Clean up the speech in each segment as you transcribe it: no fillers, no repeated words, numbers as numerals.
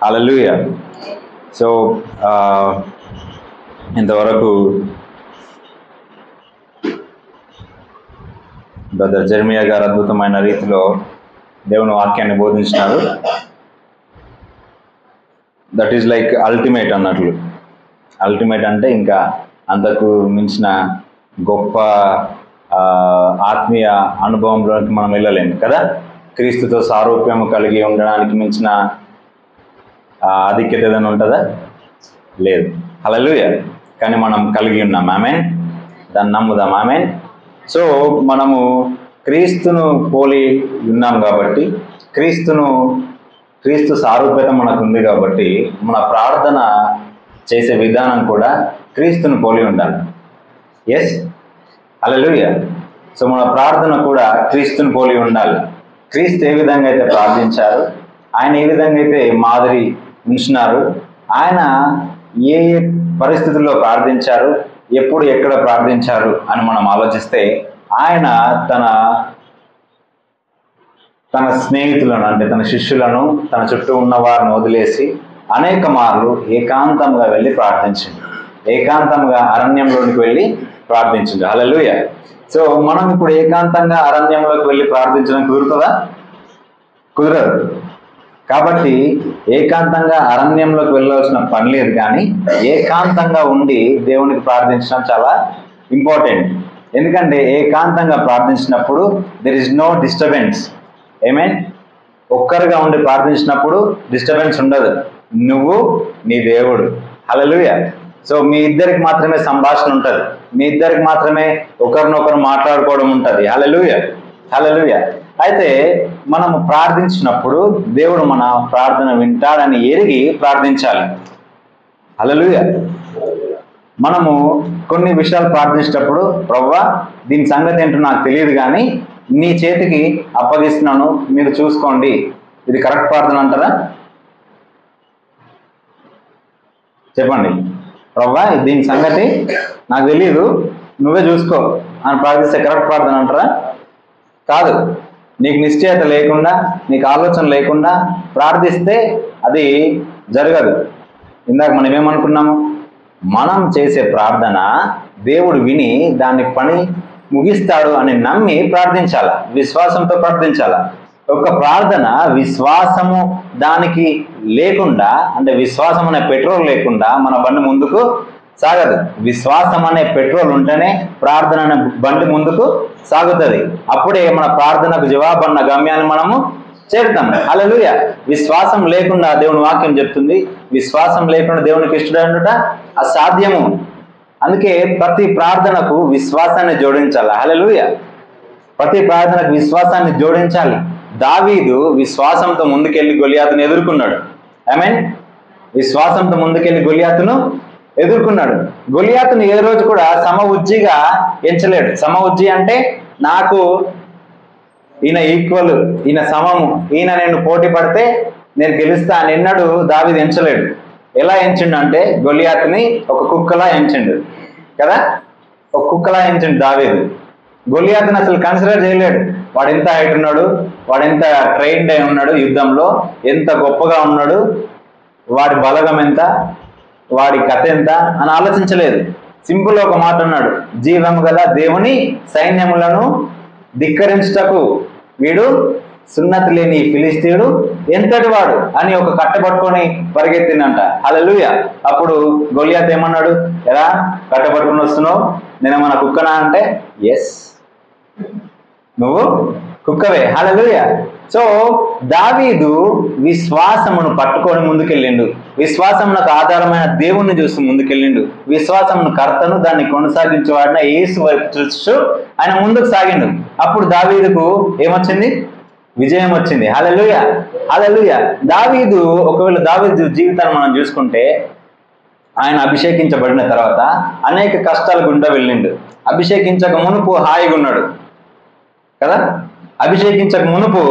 హల్లెలూయా. So ఇంతవరకు brother Jeremiah గారు అద్భుతమైన రీతిలో దేవుని వాక్యాన్ని బోధించినారు. దట్ ఈజ్ లైక్ అల్టిమేట్ అన్నట్లు. అల్టిమేట్ అంటే ఇంకా అంతకు మించిన గొప్ప ఆత్మీయ అనుభవంలోకి మనం వెళ్ళలేము కదా. క్రీస్తుతో సారూప్యము కలిగి ఉండడానికి మించిన ఆధిక్యత ఏదైనా ఉంటుందా? లేదు. హల్లెలూయా. కానీ మనం కలిగి ఉన్నాం. ఆమేన్. దాన్ని నమ్ముదాం. ఆమేన్. సో మనము క్రీస్తును పోలి ఉన్నాం కాబట్టి, క్రీస్తు సారూప్యత మనకు ఉంది కాబట్టి మన ప్రార్థన చేసే విధానం కూడా క్రీస్తును పోలి ఉండాలి. ఎస్, హల్లెలూయా. సో మన ప్రార్థన కూడా క్రీస్తుని పోలి ఉండాలి. క్రీస్తు ఏ విధంగా అయితే ప్రార్థించారు, ఆయన ఏ విధంగా అయితే మాదిరి ఉంచినారు, ఆయన ఏ ఏ పరిస్థితుల్లో ప్రార్థించారు, ఎప్పుడు ఎక్కడ ప్రార్థించారు అని మనం ఆలోచిస్తే, ఆయన తన స్నేహితులను అంటే తన శిష్యులను తన చుట్టూ ఉన్న వారిని వదిలేసి అనేక మార్లు ఏకాంతంగా వెళ్ళి ప్రార్థించింది. ఏకాంతంగా అరణ్యంలోనికి వెళ్ళి ప్రార్థించింది. హల్లెలూయా. సో మనం ఇప్పుడు ఏకాంతంగా అరణ్యంలోకి వెళ్ళి ప్రార్థించడం కుదురుతుందా? కుదరదు. కాబట్టి ఏకాంతంగా అరణ్యంలోకి వెళ్ళవలసిన పని లేదు, కానీ ఏకాంతంగా ఉండి దేవునికి ప్రార్థించడం చాలా ఇంపార్టెంట్. ఎందుకంటే ఏకాంతంగా ప్రార్థించినప్పుడు there is no disturbance. Amen? ఒక్కరుగా ఉండి ప్రార్థించినప్పుడు డిస్టర్బెన్స్ ఉండదు. నువ్వు నీ దేవుడు. హల్లెలూయా. సో మీ ఇద్దరికి మాత్రమే సంభాషణ ఉంటుంది, మీ ఇద్దరికి మాత్రమే ఒకరినొకరు మాట్లాడుకోవడం ఉంటుంది. హల్లెలూయా. హల్లెలూయా. అయితే మనము ప్రార్థించినప్పుడు దేవుడు మన ప్రార్థన వింటాడని ఎరిగి ప్రార్థించాలి. హల్లెలూయా. మనము కొన్ని విషయాలు ప్రార్థించేటప్పుడు, ప్రభువా దీని సంగతి ఏంటో నాకు తెలియదు కానీ నీ చేతికి అప్పగిస్తున్నాను, మీరు చూసుకోండి, ఇది కరెక్ట్ ప్రార్థన అంటారా? చెప్పండి. ప్రభువా దీని సంగతి నాకు తెలియదు, నువ్వే చూసుకో అని ప్రార్థిస్తే కరెక్ట్ ప్రార్థన అంటారా? కాదు. నీకు నిశ్చయత లేకుండా, నీకు ఆలోచన లేకుండా ప్రార్థిస్తే అది జరగదు. ఇందాక మనం ఏమనుకున్నాము? మనం చేసే ప్రార్థన దేవుడు విని దాన్ని పని ముగిస్తాడు అని నమ్మి ప్రార్థించాల, విశ్వాసంతో ప్రార్థించాల. ఒక ప్రార్థన విశ్వాసము దానికి లేకుండా, అంటే విశ్వాసం అనే పెట్రోల్ లేకుండా మన బండి ముందుకు సాగదు. విశ్వాసం అనే పెట్రోల్ ఉంటేనే ప్రార్థన అనే బండి ముందుకు సాగుతుంది. అప్పుడే మన ప్రార్థనకు జవాబు అన్న గమ్యాన్ని మనము చేరుతాం. హల్లెలూయా. విశ్వాసం లేకుండా, దేవుని వాక్యం చెప్తుంది, విశ్వాసం లేకుండా దేవునికి ఇష్టడుట అసాధ్యము. అందుకే ప్రతి ప్రార్థనకు విశ్వాసాన్ని జోడించాలి. హల్లెలూయా. ప్రతి ప్రార్థనకు విశ్వాసాన్ని జోడించాలి. దావీదు విశ్వాసంతో ముందుకెళ్ళి గొలియాతును ఎదుర్కొన్నాడు. ఆమేన్. విశ్వాసంతో ముందుకెళ్ళి గొలియాతును ఎదుర్కొన్నాడు. గొలియాతును ఏ రోజు కూడా సమఉజ్జిగా ఎంచలేడు. సమఉజ్జి అంటే నాకు ఈయన ఈక్వల్, ఈయన సమము, ఈయన నేను పోటీ పడితే నేను గెలుస్తా అని ఎన్నడూ దావీదు ఎంచలేడు. ఎలా ఎంచిండు అంటే గొలియాతుని ఒక కుక్కలా ఎంచిండు కదా. ఒక కుక్కలా ఎంచిండు దావీదు. గొలియాతుని అసలు కన్సిడర్ చేయలేడు. వాడు ఎంత హైట్ ఉన్నాడు, వాడు ఎంత ట్రైన్డ్ అయి ఉన్నాడు, యుద్ధంలో ఎంత గొప్పగా ఉన్నాడు, వాడి బలగం ఎంత, వాడి కథ ఎంత అని ఆలోచించలేదు. సింపుల్ ఒక మాట అన్నాడు, జీవము గల దేవుని సైన్యములను ధిక్కరించుటకు వీడు సున్నతి లేని ఫిలిస్తీయుడు ఎంతటి వాడు అని ఒక కట్టబట్టుకొని పరిగెత్తిందంట. హల్లెలూయా. అప్పుడు గొలియాత్ ఏమన్నాడు? ఎలా కట్టబట్టుకుని వస్తున్నావు, నేనేమన్నా కుక్కనా అంటే, ఎస్ నువ్వు కుక్కవే. హల్లెలూయా. సో దావీదు విశ్వాసమును పట్టుకొని ముందుకెళ్ళిండు. విశ్వాసమునకు ఆధారమైన దేవుణ్ణి చూసి ముందుకెళ్ళిండు. విశ్వాసమును కర్తను దాన్ని కొనసాగించేవాడిన యేసు వైపు చూస్తూ ఆయన ముందుకు సాగిండు. అప్పుడు దావీదుకు ఏమొచ్చింది? విజయం వచ్చింది. హల్లెలూయా. హల్లెలూయా. దావీదు, ఒకవేళ దావీదు జీవితాన్ని మనం చూసుకుంటే, ఆయన అభిషేకించబడిన తర్వాత అనేక కష్టాల గుండా వెళ్ళిండు. అభిషేకించక మునుపు హాయిగా ఉన్నాడు కదా. అభిషేకించక మునుపు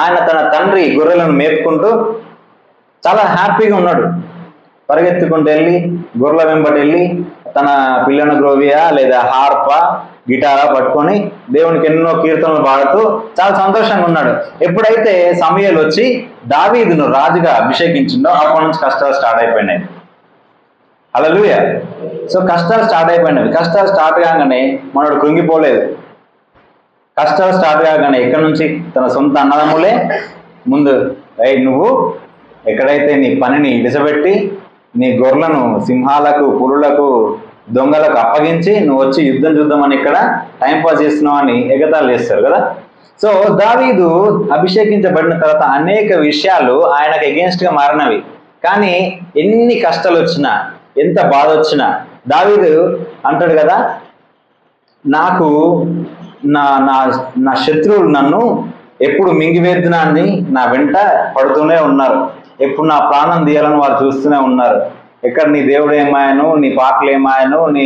ఆయన తన తండ్రి గొర్రెలను మేపుకుంటూ చాలా హ్యాపీగా ఉన్నాడు. పరిగెత్తుకుంటూ వెళ్ళి గొర్రెల వెంబడి వెళ్ళి తన పిల్లన గ్రోవియా లేదా హార్ప గిటారా పట్టుకొని దేవునికి ఎన్నో కీర్తనలు పాడుతూ చాలా సంతోషంగా ఉన్నాడు. ఎప్పుడైతే సమూయేలు వచ్చి దావీదును రాజుగా అభిషేకించిండో అప్పటి నుంచి కష్టాలు స్టార్ట్ అయిపోయినాయి. హల్లెలూయా. సో కష్టాలు స్టార్ట్ అయిపోయినవి. కష్టాలు స్టార్ట్ కాగానే మనోడు కృంగిపోలేదు. కష్టాలు స్టార్ట్ కాగానే ఎక్కడి నుంచి తన సొంత అన్నదమ్ములే ముందు, నువ్వు ఎక్కడైతే నీ పనిని విడిచిపెట్టి నీ గొర్రెలను సింహాలకు, పులులకు, దొంగలకు అప్పగించి నువ్వు వచ్చి యుద్ధం చూద్దామని ఇక్కడ టైంపాస్ చేస్తున్నావు అని ఎగతాళి చేస్తారు కదా. సో దావీదు అభిషేకించబడిన తర్వాత అనేక విషయాలు ఆయనకు ఎగెన్స్ట్గా మారినవి. కానీ ఎన్ని కష్టాలు వచ్చినా, ఎంత బాధ వచ్చినా దావీదు అంటాడు కదా, నాకు నా నా నా శత్రువులు నన్ను ఎప్పుడు మింగివేద్దునా అని నా వెంట పడుతూనే ఉన్నారు. ఎప్పుడు నా ప్రాణం తీయాలని వారు చూస్తూనే ఉన్నారు. ఎక్కడ నీ దేవుడు ఏమాయను, నీ పాటలు ఏమాయను, నీ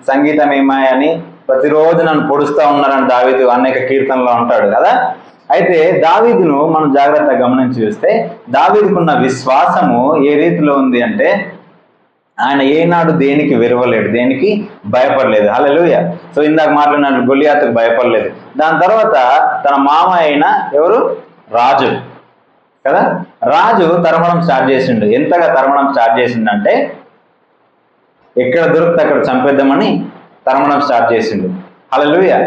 సంగీతం ఏమాయని ప్రతిరోజు నన్ను పొడుస్తూ ఉన్నారని దావీదు అనేక కీర్తనలో అంటాడు కదా. అయితే దావీదును మనం జాగ్రత్తగా గమనించి చూస్తే దావీదుకున్న విశ్వాసము ఏ రీతిలో ఉంది అంటే ఆయన ఏనాడు దేనికి విరవలేడు, దేనికి భయపడలేదు. హల్లెలూయా. సో ఇందాక మాట్లాడిన గొలియాతుకు భయపడలేదు. దాని తర్వాత తన మామ అయిన ఎవరు, రాజు కదా, రాజు తరమడం స్టార్ట్ చేసిండు. ఎంతగా తరమడం స్టార్ట్ చేసిండంటే ఎక్కడ దొరికితే అక్కడ చంపేద్దామని తరమడం స్టార్ట్ చేసిండు. హల్లెలూయా.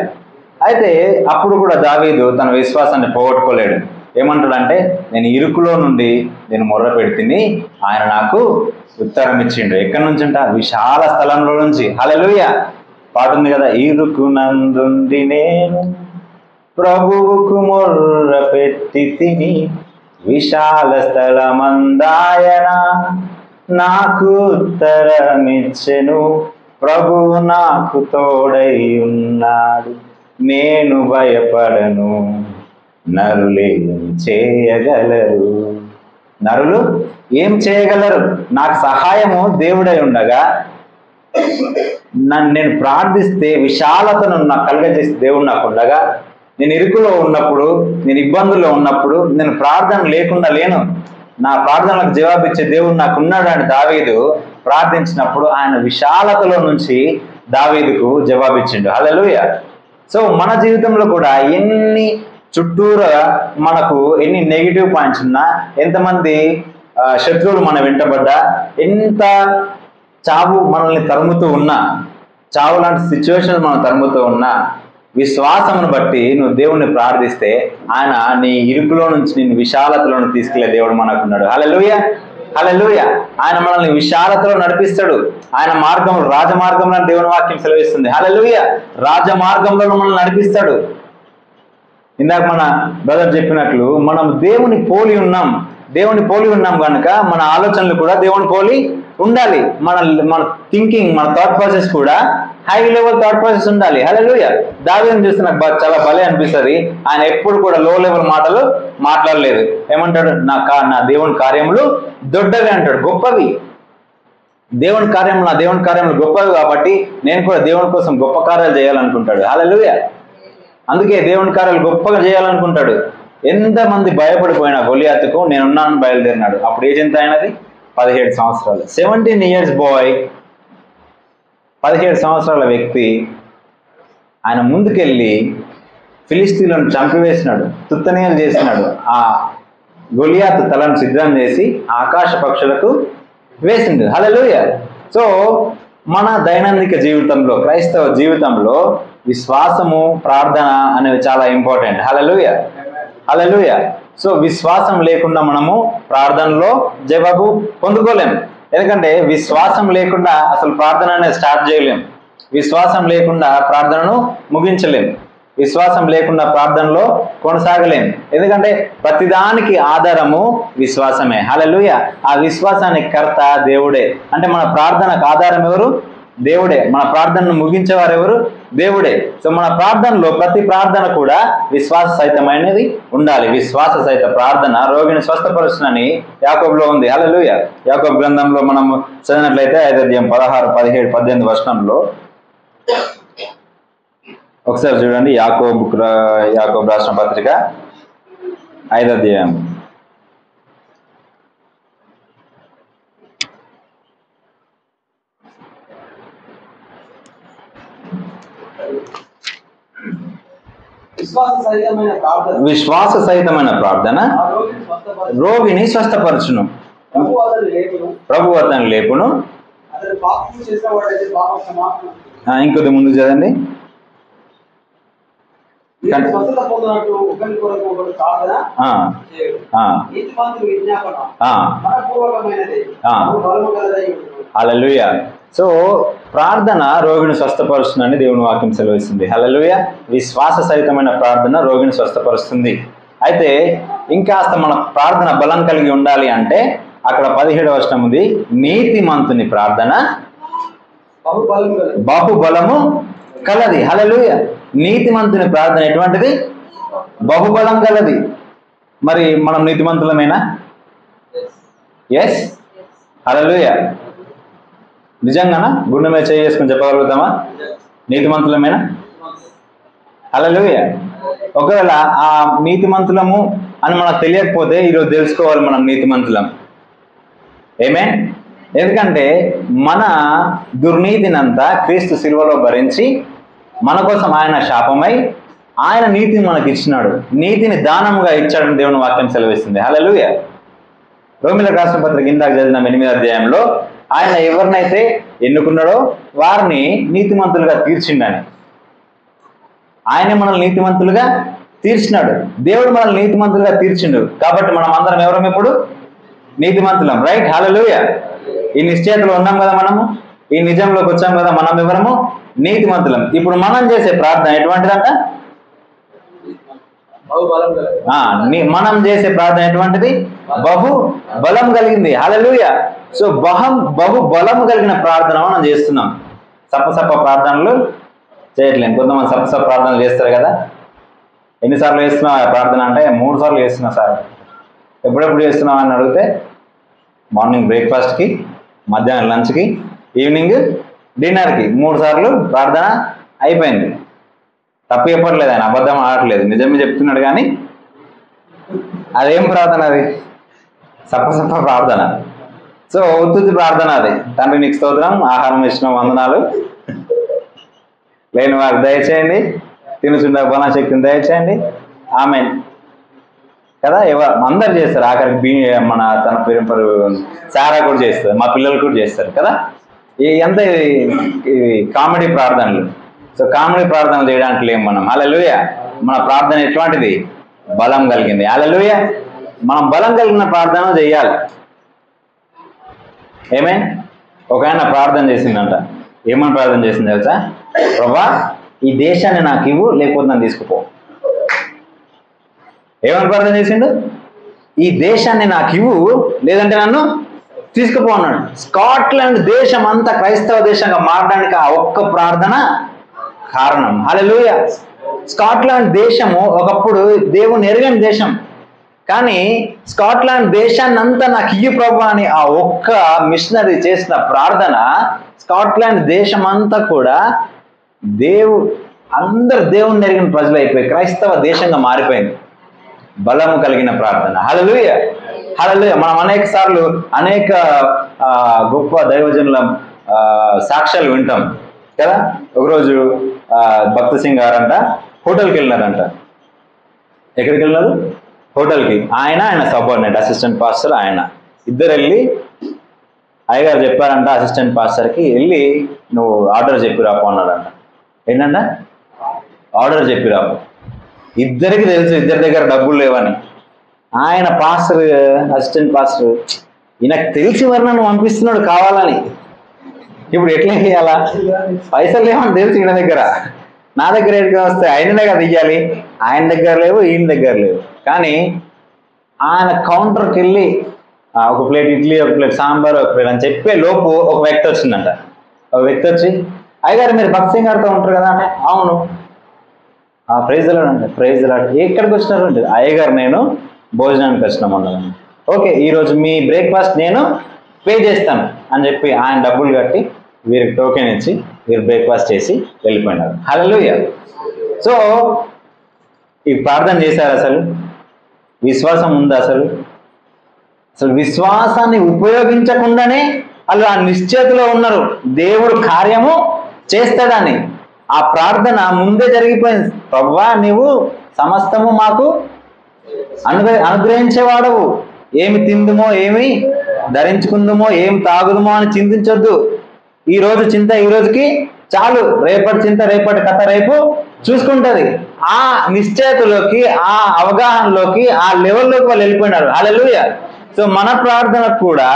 అయితే అప్పుడు కూడా దావీదు తన విశ్వాసాన్ని పోగొట్టుకోలేడు. ఏమంటాడంటే, నేను ఇరుకులో నుండి నేను మొర్ర పెడితిని, ఆయన నాకు ఉత్తరం ఇచ్చిండు. ఎక్కడి నుంచి అంట, విశాల స్థలంలో నుంచి. హల్లెలూయా. పాట ఉంది కదా, ఇరుకు నందుండి నేను ప్రభువుకు మొర్ర పెట్టి తిని, విశాల స్థలమందాయన నాకు ఉత్తరమిచ్చెను, ప్రభువు నాకు తోడై ఉన్నాడు, నేను భయపడను, నరులేం చేయగలరు. నరులు ఏం చేయగలరు? నాకు సహాయము దేవుడై ఉండగా నేను ప్రార్థిస్తే విశాలతను నాకు కలుగజేసి దేవుడు నాకు ఉండగా, నేను ఇరుకులో ఉన్నప్పుడు, నేను ఇబ్బందుల్లో ఉన్నప్పుడు, నేను ప్రార్థన లేకుండా లేను, నా ప్రార్థనలకు జవాబిచ్చే దేవుడు నాకు ఉన్నాడు అని దావీదు ప్రార్థించినప్పుడు ఆయన విశాలతలో నుంచి దావీదుకు జవాబిచ్చిండు. హల్లెలూయా. సో మన జీవితంలో కూడా ఎన్ని చుట్టూరా మనకు ఎన్ని నెగిటివ్ పాయింట్స్ ఉన్నా, ఎంతమంది శత్రువులు మన వెంటబడ్డా, ఎంత చావు మనల్ని తరుముతూ ఉన్నా, చావు లాంటి సిచ్యువేషన్ మనం తరుముతూ ఉన్నా, విశ్వాసమును బట్టి నువ్వు దేవుణ్ణి ప్రార్థిస్తే ఆయన నీ ఇరుకులో నుంచి నిన్ను విశాలతలో తీసుకెళ్లే దేవుడు మనకున్నాడు. హల్లెలూయా. హల్లెలూయా. ఆయన మనల్ని విశాలతలో నడిపిస్తాడు. ఆయన మార్గం రాజమార్గంలో దేవుని వాక్యం సెలవిస్తుంది. హల్లెలూయా. రాజమార్గంలో మనల్ని నడిపిస్తాడు. ఇందాక మన బ్రదర్ చెప్పినట్లు మనం దేవుని పోలి ఉన్నాం కనుక మన ఆలోచనలు కూడా దేవుని పోలి ఉండాలి. మన థింకింగ్, మన థాట్ ప్రాసెస్ కూడా హై లెవెల్ థాట్ ప్రాసెస్ ఉండాలి. హల్లెలూయా. దావీదుని చూస్తే నాకు చాలా భలే అనిపిస్తుంది. ఆయన ఎప్పుడు కూడా లో లెవెల్ మాటలు మాట్లాడలేదు. ఏమంటాడు, నా దేవుని కార్యములు దొడ్డవి అంటాడు, గొప్పవి. నా దేవుని కార్యములు గొప్పవి కాబట్టి నేను కూడా దేవుని కోసం గొప్ప కార్యాలు చేయాలనుకుంటాడు. హల్లెలూయా. అందుకే దేవుని కార్యాలు గొప్పగా చేయాలనుకుంటాడు. ఎంతమంది భయపడిపోయినా గొలియాతుకు నేనున్నాను బయలుదేరినాడు. అప్పుడు ఏజ్ ఎంత అయినది? 17 సంవత్సరాలు. 17 years బాయ్, 17 సంవత్సరాల వ్యక్తి ఆయన ముందుకెళ్ళి ఫిలిస్తీన్లను చంపివేసినాడు, తుత్తనీయాలు చేసినాడు. ఆ గొలియాతు తలను సిద్ధం చేసి ఆకాశ పక్షులకు వేసిండు. హల్లెలూయా. సో మన దైనందిక జీవితంలో, క్రైస్తవ జీవితంలో విశ్వాసము, ప్రార్థన అనేవి చాలా ఇంపార్టెంట్. హల్లెలూయా. హల్లెలూయా. సో విశ్వాసం లేకుండా మనము ప్రార్థనలో జవాబు పొందుకోలేము. ఎందుకంటే విశ్వాసం లేకుండా అసలు ప్రార్థన అనేది స్టార్ట్ చేయలేం. విశ్వాసం లేకుండా ప్రార్థనను ముగించలేం. విశ్వాసం లేకుండా ప్రార్థనలో కొనసాగలేం. ఎందుకంటే ప్రతిదానికి ఆధారము విశ్వాసమే. హల్లెలూయా. ఆ విశ్వాసానికి కర్త దేవుడే. అంటే మన ప్రార్థనకు ఆధారం ఎవరు? దేవుడే. మన ప్రార్థనను ముగించేవారు ఎవరు? దేవుడే. సో మన ప్రార్థనలో ప్రతి ప్రార్థన కూడా విశ్వాస సహితమైనది ఉండాలి. విశ్వాస సహిత ప్రార్థన రోగిని స్వస్థపరుచునని యాకోబులో ఉంది. హల్లెలూయా. యాకోబు గ్రంథంలో మనము చదివినట్లయితే 5 అధ్యాయం 16, 17, 18 వచనంలో ఒకసారి చూడండి. యాకోబు రాసిన పత్రిక 5 అధ్యాయం విశ్వాస సహితమైన ప్రార్థన రోగిని స్వస్థపరచును. ప్రభు అతను లేపును. ఇంకొద్ది ముందు చదండి. హల్లెలూయా. సో ప్రార్థన రోగిని స్వస్థపరుస్తుందని దేవుని వాక్యం సెలవిస్తుంది. హల్లెలూయా. విశ్వాస సహితమైన ప్రార్థన రోగిని స్వస్థపరుస్తుంది. అయితే ఇంకాస్త మన ప్రార్థన బలం కలిగి ఉండాలి అంటే అక్కడ 17వ వచనం ఉంది, నీతిమంతుని ప్రార్థన బహుబలము కలది. హల్లెలూయా. నీతిమంతుని ప్రార్థన ఎటువంటిది? బహుబలం కలది. మరి మనం నీతిమంతులమేనా? ఎస్. హల్లెలూయా. నిజంగానా? గుండె మీద చేసుకుని చెప్పగలుగుతామా నీతిమంతులమేనా? హల్లెలూయా. ఒకవేళ ఆ నీతిమంతులము అని మనకు తెలియకపోతే ఈరోజు తెలుసుకోవాలి మనం నీతిమంతులం. ఆమేన్. ఎందుకంటే మన దుర్నీతినంతా క్రీస్తు శిలువలో భరించి మన కోసం ఆయన శాపమై ఆయన నీతిని మనకి ఇచ్చినాడు. నీతిని దానముగా ఇచ్చాడని దేవుని వాక్యం సెలవిస్తుంది. హల్లెలూయా. రోమీయులకు రాసిన పత్రిక ఇందాక చదివిన 8వ అధ్యాయంలో ఆయన ఎవరినైతే ఎన్నుకున్నాడో వారిని నీతిమంతులుగా తీర్చిండని. ఆయన మనల్ని నీతిమంతులుగా తీర్చినాడు. దేవుడు మనల్ని నీతిమంతులుగా తీర్చిండు. కాబట్టి మనం అందరం ఎవరం ఇప్పుడు? నీతిమంతులం. రైట్. హల్లెలూయా. ఈ నిశ్చయతలో ఉన్నాం కదా, మనము ఈ నిజంలోకి వచ్చాం కదా, మనం ఎవరము? నీతిమంతులం. ఇప్పుడు మనం చేసే ప్రార్థన ఎటువంటిదంట? మనం చేసే ప్రార్థన ఎటువంటిది? బహు బలం కలిగింది. హల్లెలూయా. సో బహు బలం కలిగిన ప్రార్థన మనం చేస్తున్నాం. సప్ప ప్రార్థనలు చేయట్లేము. కొంతమంది సప్ప ప్రార్థనలు చేస్తారు కదా. ఎన్నిసార్లు చేస్తున్నావు ఆ ప్రార్థన అంటే 3 సార్లు చేస్తున్నా సార్. ఎప్పుడెప్పుడు చేస్తున్నావు అని అడిగితే మార్నింగ్ బ్రేక్ఫాస్ట్కి, మధ్యాహ్నం లంచ్కి, ఈవినింగ్ డిన్నర్కి 3 సార్లు ప్రార్థన అయిపోయింది. తప్పు చెప్పట్లేదు, ఆయన అబద్ధం ఆడట్లేదు, నిజమే చెప్తున్నాడు. కానీ అదేం ప్రార్థన? అది సప్ప ప్రార్థన. సో ఉత్తుత్తి ప్రార్థన అది. తండ్రి నీకు స్తోత్రం, ఆహారం ఇచ్చిన వందనాలు, లేని వారికి దయచేయండి, తినుచుండే బలశక్తిని దయచేయండి. ఆమేన్ కదా. అందరు చేస్తారు. ఆఖరికి మన తన పేరు సారా కూడా చేస్తారు, మా పిల్లలు కూడా చేస్తారు కదా. ఎంత ఇది కామెడీ ప్రార్థనలు. సో కామెడీ ప్రార్థనలు చేయడానికి లేము మనం. హల్లెలూయా. మన ప్రార్థన ఎటువంటిది? బలం కలిగింది. హల్లెలూయా. మనం బలం కలిగిన ప్రార్థన చేయాలి. ఆమేన్. ఒక ఆయన ప్రార్థన చేసిందంట. ఏమని ప్రార్థన చేసింది తెలుసా? ప్రభువా ఈ దేశాన్ని నాకు ఇవ్వు, లేకపోతే నన్ను తీసుకుపో. ఏమని ప్రార్థన చేసిండు? ఈ దేశాన్ని నాకు ఇవ్వు, లేదంటే నన్ను తీసుకుపో అన్నాడు. స్కాట్లాండ్ దేశం అంతా క్రైస్తవ దేశంగా మారడానికి ఆ ఒక్క ప్రార్థన కారణం. హల్లెలూయా. స్కాట్లాండ్ దేశము ఒకప్పుడు దేవుని ఎరగని దేశం, కానీ స్కాట్లాండ్ దేశాన్ని అంతా నాకు ఇయ్యి ప్రభు అని ఆ ఒక్క మిషనరీ చేసిన ప్రార్థన స్కాట్లాండ్ దేశం అంతా కూడా అందరు దేవుని ఎరిగిన ప్రజలు అయిపోయి క్రైస్తవ దేశంగా మారిపోయింది. బలము కలిగిన ప్రార్థన. హల్లెలూయా. హల్లెలూయా. మనం అనేక సార్లు అనేక గొప్ప దైవజనుల సాక్ష్యాలు వింటాం కదా. ఒకరోజు భక్త సింగ్ గారంట హోటల్కి వెళ్ళినారంట. ఎక్కడికి వెళ్ళినారు? హోటల్కి. ఆయన సబార్డినేట్ అసిస్టెంట్ పాస్టర్, ఆయన ఇద్దరు వెళ్ళి అయ్యగారు చెప్పారంట అసిస్టెంట్ పాస్టర్కి, వెళ్ళి నువ్వు ఆర్డర్ చెప్పిరాపు అన్నాడంట. ఏంటంట? ఆర్డర్ చెప్పిరాపు. ఇద్దరికి తెలుసు ఇద్దరి దగ్గర డబ్బులు లేవని. ఆయన పాస్టర్, అసిస్టెంట్ పాస్టర్, ఈయనకు తెలిసి మరి నన్ను పంపిస్తున్నాడు కావాలని. ఇప్పుడు ఎట్లా చేయాలా? పైసలు లేవని తెలుసు ఈయన దగ్గర, నా దగ్గర ఎక్కడికి వస్తే ఆయననే కదా ఇయ్యాలి. ఆయన దగ్గర లేవు, ఈయన దగ్గర లేవు. కానీ ఆయన కౌంటర్కి వెళ్ళి ఒక ప్లేట్ ఇడ్లీ, ఒక ప్లేట్ సాంబార్, ఒక ప్లేట్ అని చెప్పే లోపు ఒక వ్యక్తి వచ్చిందంట. ఒక వ్యక్తి వచ్చి, అయ్యగారు మీరు భక్త సింగ్ గారితో ఉంటారు కదా అంటే, అవును. ప్రైజ్ లాడ్ అంటే, ప్రైజ్ లాడ్. ఎక్కడికి వచ్చినారు అంటే, అయ్యగారు నేను భోజనానికి వచ్చినాం అన్నాను. ఓకే, ఈరోజు మీ బ్రేక్ఫాస్ట్ నేను పే చేస్తాను అని చెప్పి ఆయన డబ్బులు కట్టి వీరికి టోకెన్ ఇచ్చి వీరు బ్రేక్ఫాస్ట్ చేసి వెళ్ళిపోయినారు. హల్లెలూయా. సో ఈ ప్రార్థన చేశారు. అసలు విశ్వాసం ఉందా? అసలు విశ్వాసాన్ని ఉపయోగించకుండానే వాళ్ళు ఆ నిశ్చయతలో ఉన్నారు దేవుడు కార్యము చేస్తాడని. ఆ ప్రార్థన ముందే జరిగిపోయింది. ప్రభువా నువ్వు సమస్తము మాకు అనుగ్రహించేవాడవు. ఏమి తిందుమో, ఏమి ధరించుకుందుమో, ఏమి తాగుదుమో అని చింతించొద్దు. ఈ రోజు చింత ఈ రోజుకి చాలు, రేపటి చింత రేపటి కథ రేపు చూసుకుంటది. ఆ నిశ్చయతలోకి, ఆ అవగాహనలోకి, ఆ లెవెల్లోకి వాళ్ళు వెళ్ళిపోయినారు. హల్లెలూయా. సో మన ప్రార్థనకు కూడా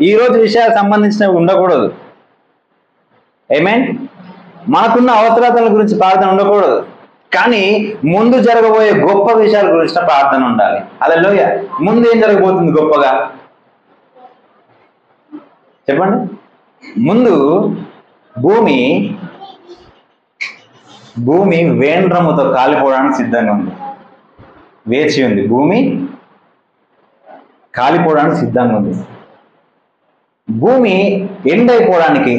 ఈ రోజు విషయాలకు సంబంధించినవి ఉండకూడదు. ఆమేన్. మనకున్న అవసరాల గురించి ప్రార్థన ఉండకూడదు, కానీ ముందు జరగబోయే గొప్ప విషయాల గురించిన ప్రార్థన ఉండాలి. హల్లెలూయా. ముందు ఏం జరగబోతుంది గొప్పగా చెప్పండి. ముందు భూమి వేండ్రముతో కాలిపోవడానికి సిద్ధంగా ఉంది, వేచి ఉంది. భూమి కాలిపోవడానికి సిద్ధంగా ఉంది. భూమి ఎండైపోవడానికి,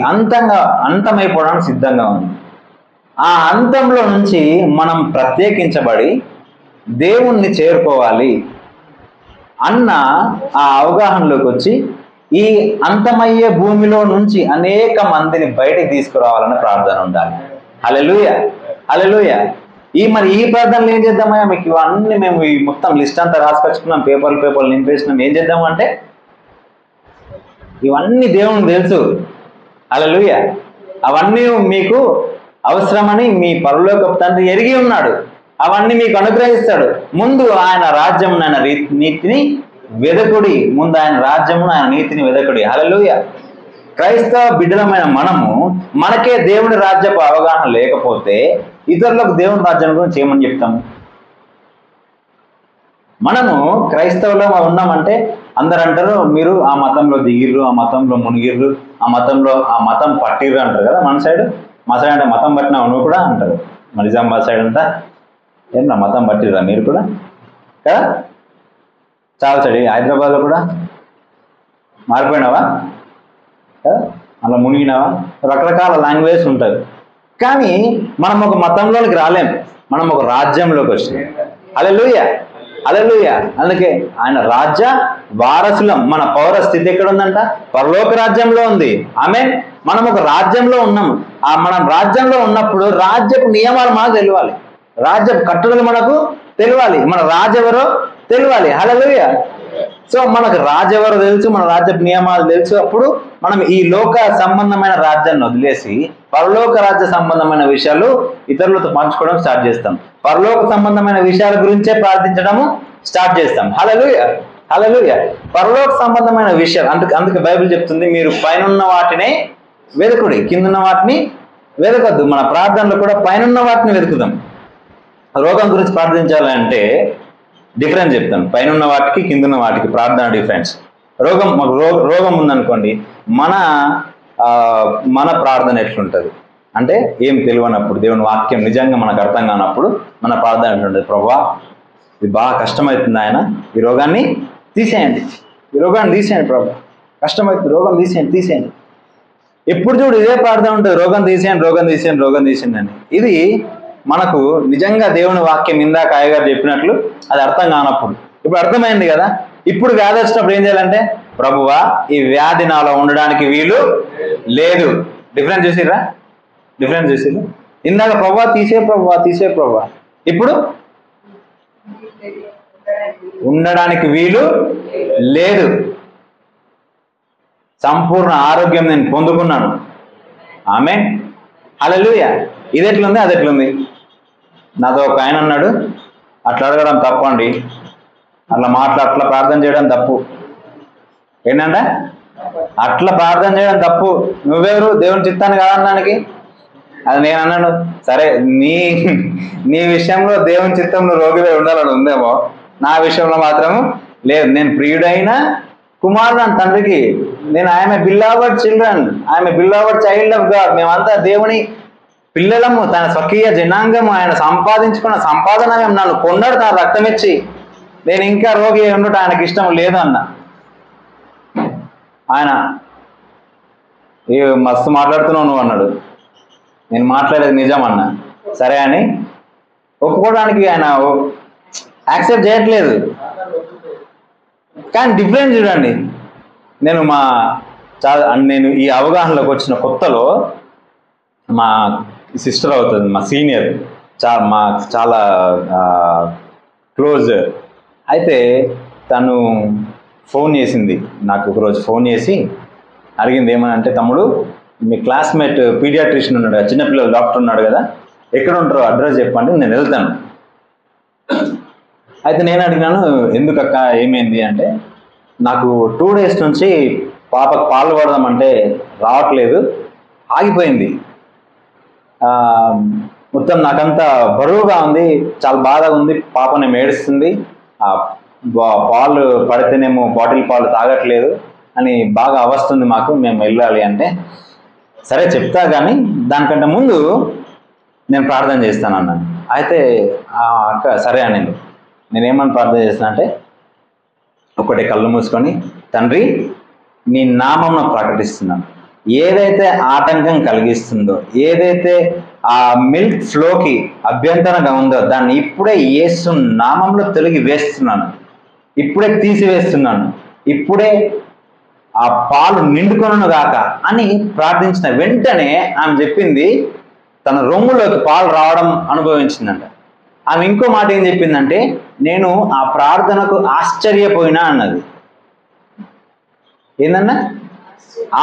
అంతమైపోవడానికి సిద్ధంగా ఉంది. ఆ అంతంలో నుంచి మనం ప్రత్యేకించబడి దేవుణ్ణి చేరుకోవాలి అన్న ఆ అవగాహనలోకి వచ్చి ఈ అంతమయ్యే భూమిలో నుంచి అనేక మందిని బయటకు తీసుకురావాలన్న ప్రార్థన ఉండాలి. హల్లెలూయా, హల్లెలూయా. మరి ఈ ప్రార్థనలు ఏం చేద్దామయ్యా? మీకు ఇవన్నీ మేము ఈ మొత్తం లిస్ట్ అంతా రాసుకొచ్చుకున్నాం, పేపర్లు నింపేసినాం. ఏం చేద్దాము అంటే ఇవన్నీ దేవునికి తెలుసు. హల్లెలూయా. అవన్నీ మీకు అవసరమని మీ పరలోకపు తండ్రి ఎరిగి ఉన్నాడు. అవన్నీ మీకు అనుగ్రహిస్తాడు. ముందు ఆయన రాజ్యం, ఆయన నీతిని వెదకుడి. ముందు ఆయన రాజ్యమును, ఆయన నీతిని వెదకుడి. హల్లెలూయా. క్రైస్తవ బిడ్డలమైన మనము, మనకే దేవుని రాజ్యపు అవగాహన లేకపోతే ఇతరులకు దేవుని రాజ్యం గురించి ఏమని చెప్తాము? మనము క్రైస్తవులో ఉన్నామంటే అందరు అంటారు, మీరు ఆ మతంలో దిగిర్రు, ఆ మతంలో మునిగిర్రు, ఆ మతం పట్టిర్రు అంటారు కదా. మన సైడ్, మా సైడ్ అంటే మతం పట్టినా నువ్వు కూడా అంటారు. నిజామాబాద్ సైడ్ అంతా ఏం నా మతం పట్టిర్రా మీరు కూడా కదా. చాలా సైడ్ హైదరాబాద్లో కూడా మారిపోయినావా కదా, అలా మునిగినావా, రకరకాల లాంగ్వేజ్ ఉంటుంది. కానీ మనం ఒక మతంలోనికి రాలేం, మనం ఒక రాజ్యంలోకి వచ్చినాం. హల్లెలూయా, హల్లెలూయా. అందుకే ఆయన రాజ్య వారసులం. మన పౌర స్థితి ఎక్కడ ఉందంట? పరలోక రాజ్యంలో ఉంది. ఆమేన్. మనం ఒక రాజ్యంలో ఉన్నాము. మనం రాజ్యంలో ఉన్నప్పుడు రాజ్యపు నియమాలు మనకు తెలియాలి, రాజ్యపు కట్టుదలు మనకు తెలియాలి, మన రాజు ఎవరో తెలియాలి. హల్లెలూయా. సో మనకు రాజు ఎవరో తెలుసు, మన రాజ్యపు నియమాలు తెలుసు. అప్పుడు మనం ఈ లోక సంబంధమైన రాజ్యాన్ని వదిలేసి పరలోక రాజ్య సంబంధమైన విషయాలు ఇతరులతో పంచుకోవడం స్టార్ట్ చేస్తాం. పరలోక సంబంధమైన విషయాల గురించే ప్రార్థించడము స్టార్ట్ చేస్తాం. హల్లెలూయా, హల్లెలూయా. పరలోక సంబంధమైన విషయాలు అందుకే బైబిల్ చెప్తుంది, మీరు పైనున్న వాటినే వెతుకుడి, కిందున్న వాటిని వెతకద్దు. మన ప్రార్థనలో కూడా పైనున్న వాటిని వెతుకుదాం. రోగం గురించి ప్రార్థించాలంటే డిఫరెన్స్ చెప్తాను. పైనున్న వాటికి కిందున్న వాటికి ప్రార్థన డిఫరెన్స్. మాకు రోగం ఉందనుకోండి, మన ప్రార్థన ఎట్లుంటుంది అంటే ఏం తెలియనప్పుడు, దేవుని వాక్యం నిజంగా మనకు అర్థం కానప్పుడు మన ప్రార్థన ఎట్లుంటుంది? ప్రభువా, ఇది బాగా కష్టమవుతుంది, ఆయన ఈ రోగాన్ని తీసేయండి, ఈ రోగాన్ని తీసేయండి ప్రభు, కష్టమవుతుంది, రోగం తీసేయండి. ఎప్పుడు చూడు ఇదే ప్రార్థన ఉంటుంది, రోగం తీసేయండి అని. ఇది మనకు నిజంగా దేవుని వాక్యం ఇందాక అయ్యగారు చెప్పినట్లు అది అర్థం కానప్పుడు. ఇప్పుడు అర్థమైంది కదా. ఇప్పుడు వ్యాధి వచ్చినప్పుడు ఏం చేయాలంటే, ప్రభువా ఈ వ్యాధి నాలో ఉండడానికి వీలు లేదు. డిఫరెన్స్ చూసిర్రా? ఇందాక ప్రభువా తీసే ప్రభువా, ఇప్పుడు ఉండడానికి వీలు లేదు. సంపూర్ణ ఆరోగ్యం నేను పొందుకున్నాను. ఆమేన్, హల్లెలూయా. ఇది ఎట్లుంది, అది ఎట్లుంది? నాతో ఒక ఆయన అన్నాడు, అట్లా అడగడం తప్పండి, అట్లా ప్రార్థన చేయడం తప్పు. ఏంటంటే అట్లా ప్రార్థన చేయడం తప్పు. నువ్వెవరు దేవుని చిత్తాన్ని కాదనడానికి? అది నేను అన్నాను, సరే నీ విషయంలో దేవుని చిత్తంలో రోగిగా ఉండాలని ఉందేమో, నా విషయంలో మాత్రము లేదు. నేను ప్రియుడైన కుమారుడు అని తండ్రికి, నేను ఆయన బిల్లావర్డ్ చిల్డ్రన్, ఆయన బిల్లావర్డ్ చైల్డ్ ఆఫ్ గాడ్. మేమంతా దేవుని పిల్లలము, తన స్వకీయ జనాంగము. ఆయన సంపాదించుకున్న సంపాదన నన్ను కొన్నాడు తన రక్తం ఇచ్చి. నేను ఇంకా రోగి ఉండటం ఆయనకి ఇష్టం లేదు అన్న. ఆయన ఏ మస్తు మాట్లాడుతున్నావు నువ్వు అన్నాడు. నేను మాట్లాడేది నిజం అన్న. సరే అని ఒప్పుకోవడానికి ఆయన యాక్సెప్ట్ చేయట్లేదు. కానీ డిఫరెన్స్ చూడండి. నేను ఈ అవగాహనలోకి వచ్చిన కొత్తలో మా సిస్టర్ అవుతుంది, మా సీనియర్, చాలా క్లోజ్. అయితే తను ఫోన్ చేసింది నాకు ఒకరోజు, ఫోన్ చేసి అడిగింది ఏమని అంటే, తమ్ముడు మీ క్లాస్మేట్ పీడియాట్రిషియన్ ఉన్నాడు కదా, చిన్నపిల్లల డాక్టర్ ఉన్నాడు కదా, ఎక్కడ ఉంటారో అడ్రస్ చెప్పండి, నేను వెళ్తాను. అయితే నేను అడిగినాను, ఎందుకక్క ఏమైంది అంటే, నాకు 2 days నుంచి పాపకు పాలు పడదామంటే రావట్లేదు, ఆగిపోయింది, మొత్తం నాకంతా బరువుగా ఉంది, చాలా బాధగా ఉంది, పాపని ఏడుస్తుంది, పాలు పడితేనేమో బాటిల్ పాలు తాగట్లేదు అని బాగా అవస్తుంది మాకు, మేము వెళ్ళాలి అంటే, సరే చెప్తా కానీ దానికంటే ముందు నేను ప్రార్థన చేస్తాను అన్నాను. అయితే అక్క సరే అనింది. నేనేమని ప్రార్థన చేస్తాను అంటే, ఒకటే కళ్ళు మూసుకొని, తండ్రి నీ నామమును ప్రకటిస్తున్నాను, ఏదైతే ఆటంకం కలిగిస్తుందో, ఏదైతే ఆ మిల్క్ ఫ్లోకి అభ్యంతరంగా ఉందో దాన్ని ఇప్పుడే యేసు నామంలో తొలగి వేస్తున్నాను, ఇప్పుడే తీసివేస్తున్నాను, ఇప్పుడే ఆ పాలు నిండుకొనును గాక అని ప్రార్థించిన వెంటనే ఆమె చెప్పింది, తన రొమ్ములోకి పాలు రావడం అనుభవించిందంట. ఆమె ఇంకో మాట ఏం చెప్పిందంటే, నేను ఆ ప్రార్థనకు ఆశ్చర్యపోయినా అన్నది. ఏందన్నా?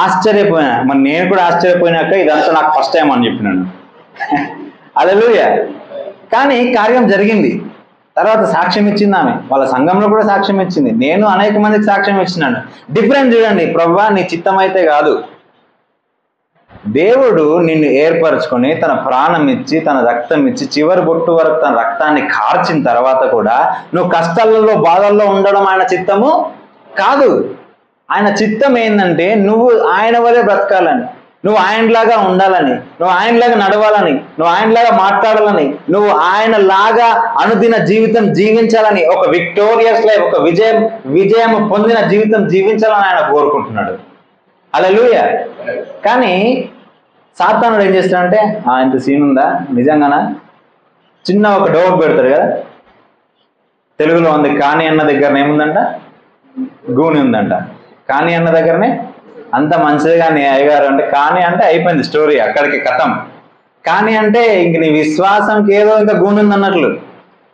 ఆశ్చర్యపోయినా. మరి నేను కూడా ఆశ్చర్యపోయినాక ఇదంతా నాకు ఫస్ట్ టైం అని చెప్పినాను. హల్లెలూయా. కానీ కార్యం జరిగింది. తర్వాత సాక్ష్యం ఇచ్చింది ఆమె, వాళ్ళ సంఘంలో కూడా సాక్ష్యం ఇచ్చింది, నేను అనేక మందికి సాక్ష్యం ఇచ్చినాను. డిఫరెంట్ చూడండి, ప్రభువా నీ చిత్తం అయితే కాదు, దేవుడు నిన్ను ఏర్పరచుకొని తన ప్రాణం ఇచ్చి తన రక్తం ఇచ్చి చివరి బొట్టు వరకు తన రక్తాన్ని కార్చిన తర్వాత కూడా నువ్వు కష్టాలలో బాధల్లో ఉండడం ఆయన చిత్తము కాదు. ఆయన చిత్తం ఏంటంటే నువ్వు ఆయన వలే బ్రతకాలని, నువ్వు ఆయనలాగా ఉండాలని, నువ్వు ఆయనలాగా నడవాలని, నువ్వు ఆయనలాగా మాట్లాడాలని, నువ్వు ఆయనలాగా అనుదిన జీవితం జీవించాలని, ఒక విక్టోరియస్ లైఫ్, ఒక విజయం పొందిన జీవితం జీవించాలని ఆయన కోరుకుంటున్నాడు. హల్లెలూయా. కానీ సాతానుడు ఏం చేస్తాడంటే, ఇంత సీన్ ఉందా నిజంగానా, చిన్న ఒక డౌట్ పెడతాడు కదా, తెలుగులో ఉంది, కానీ అన్న దగ్గర ఏముందంట, గూని ఉందంట. కానీ అన్న దగ్గరనే అంత మంచిదిగా నీ అయ్యగారు అంటే, కానీ అంటే అయిపోయింది స్టోరీ, అక్కడికి కథం. కానీ అంటే ఇంక నీ విశ్వాసంకి ఏదో ఇంకా గూని ఉందన్నట్లు,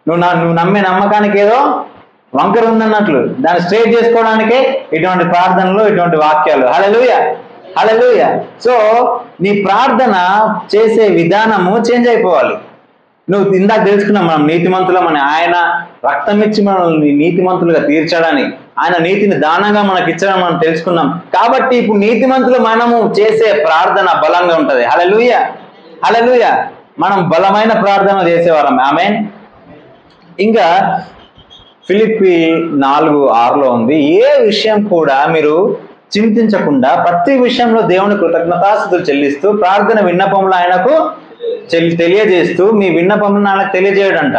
నువ్వు నమ్మే నమ్మకానికి ఏదో వంకర ఉందన్నట్లు, దాన్ని స్ట్రేట్ చేసుకోవడానికే ఇటువంటి ప్రార్థనలు, ఇటువంటి వాక్యాలు. హల్లెలూయా, హల్లెలూయా. సో నీ ప్రార్థన చేసే విధానము చేంజ్ అయిపోవాలి. నువ్వు ఇందాక తెలుసుకున్నాం, మనం నీతిమంతులమని, ఆయన రక్తం ఇచ్చి మనల్ని నీతిమంతులుగా తీర్చడని, ఆయన నీతిని దానంగా మనకి ఇచ్చడం మనం తెలుసుకున్నాం. కాబట్టి ఇప్పుడు నీతిమంతులు మనము చేసే ప్రార్థన బలంగా ఉంటది. హల్లెలూయా, హల్లెలూయా. మనం బలమైన ప్రార్థన చేసేవారం. ఆమేన్. ఇంకా ఫిలిప్పీ 4:6 ఉంది, ఏ విషయం కూడా మీరు చింతించకుండా ప్రతి విషయంలో దేవుని కృతజ్ఞతాస్తుతులు చెల్లిస్తూ ప్రార్థన విన్నపములు ఆయనకు తెలియజేస్తూ, మీ విన్నపములను ఆయనకు తెలియజేయడంట.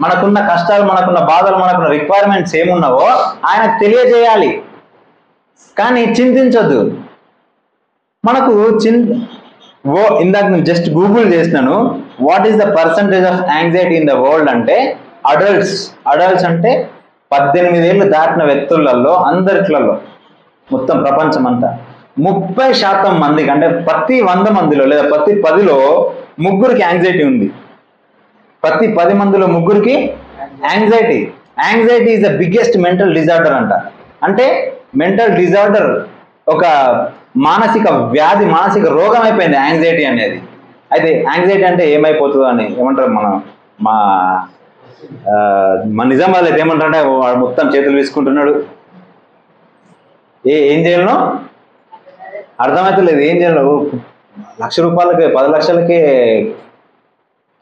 మనకున్న కష్టాలు, మనకున్న బాధలు, మనకున్న రిక్వైర్మెంట్స్ ఏమున్నావో ఆయనకు తెలియజేయాలి. కానీ చింతించొద్దు. మనకు ఇందాక నేను జస్ట్ గూగుల్ చేసినాను, what is the percentage of anxiety in the world అంటే, అడల్ట్స్ అంటే 18 ఏళ్ళు దాటిన వ్యక్తులలో అందరిట్లలో మొత్తం ప్రపంచం అంతా 30% మందికి, అంటే ప్రతి 100 మందిలో లేదా ప్రతి 10లో ముగ్గురికి యాంగ్జైటీ ఉంది. ప్రతి 10 మందిలో ముగ్గురికి anxiety is the biggest mental disorder అంట. అంటే మెంటల్ డిజార్డర్ ఒక మానసిక వ్యాధి, మానసిక రోగం అయిపోయింది యాంగ్జైటీ అనేది. అయితే యాంగ్జైటీ అంటే ఏమైపోతుందో అని ఏమంటారు, మన నిజామాబాద్ అయితే ఏమంటారంటే, వాడు మొత్తం చేతులు వేసుకుంటున్నాడు, ఏం చేయాలనో అర్థమవుతలేదు, ఏం చేయాలో, ₹1,00,000 10 లక్షలకే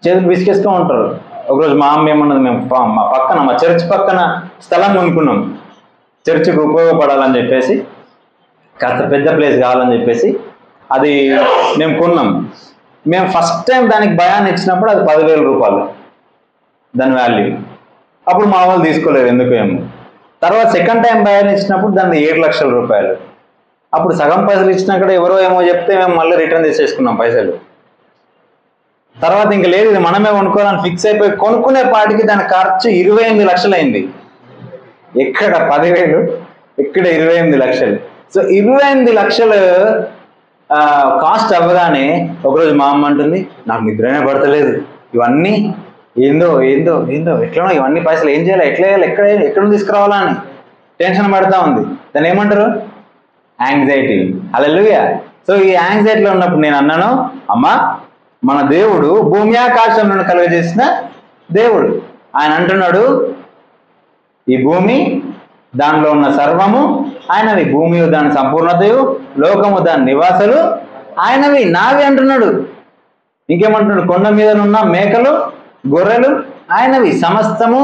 చేతులు విసికేస్తూ ఉంటారు. ఒకరోజు మా అమ్మ ఏమన్నది, మేము మా పక్కన, మా చర్చ్ పక్కన స్థలం కొనుక్కున్నాం, చర్చికి ఉపయోగపడాలని చెప్పేసి, కాస్త పెద్ద ప్లేస్ కావాలని చెప్పేసి అది మేము కొన్నాం. మేము ఫస్ట్ టైం దానికి భయాన్ని ఇచ్చినప్పుడు అది ₹10,000 దాని వాల్యూ. అప్పుడు మా వాళ్ళు తీసుకోలేదు ఎందుకు ఏమో. తర్వాత సెకండ్ టైం భయాన్ని ఇచ్చినప్పుడు దాన్ని ₹7,00,000. అప్పుడు సగం పైసలు ఇచ్చినాక ఎవరో ఏమో చెప్తే మేము మళ్ళీ రిటర్న్ చేసేసుకున్నాం పైసలు. తర్వాత ఇంక లేదు, ఇది మనమే కొనుక్కోవాలని ఫిక్స్ అయిపోయి కొనుక్కునే పాటికి దాని ఖర్చు 28 లక్షలు అయింది. ఎక్కడ 10,000, ఎక్కడ 28 లక్షలు. సో 28 లక్షలు కాస్ట్ అవ్వగానే ఒకరోజు మా అమ్మ అంటుంది, నాకు నిద్రనే పడతలేదు, ఇవన్నీ ఏందో ఏందో ఏందో ఎట్లనో ఇవన్నీ పైసలు ఏం చేయాలి, ఎట్లా చేయాలి, ఎక్కడ తీసుకురావాలా అని టెన్షన్ పడుతూ ఉంది. దాన్ని ఏమంటారు? యాంగ్జైటీ. హల్లెలూయా. సో ఈ యాంగ్జైటీలో ఉన్నప్పుడు నేను అన్నాను, అమ్మా మన దేవుడు భూమి ఆకాశంలో కలుగజేసిన దేవుడు. ఆయన అంటున్నాడు, ఈ భూమి దానిలో ఉన్న సర్వము ఆయనవి, భూమి దాని సంపూర్ణతయు, లోకము దాని నివాసులు ఆయనవి, నావి అంటున్నాడు. ఇంకేమంటున్నాడు? కొండ మీద ఉన్న మేకలు గొర్రెలు ఆయనవి, సమస్తము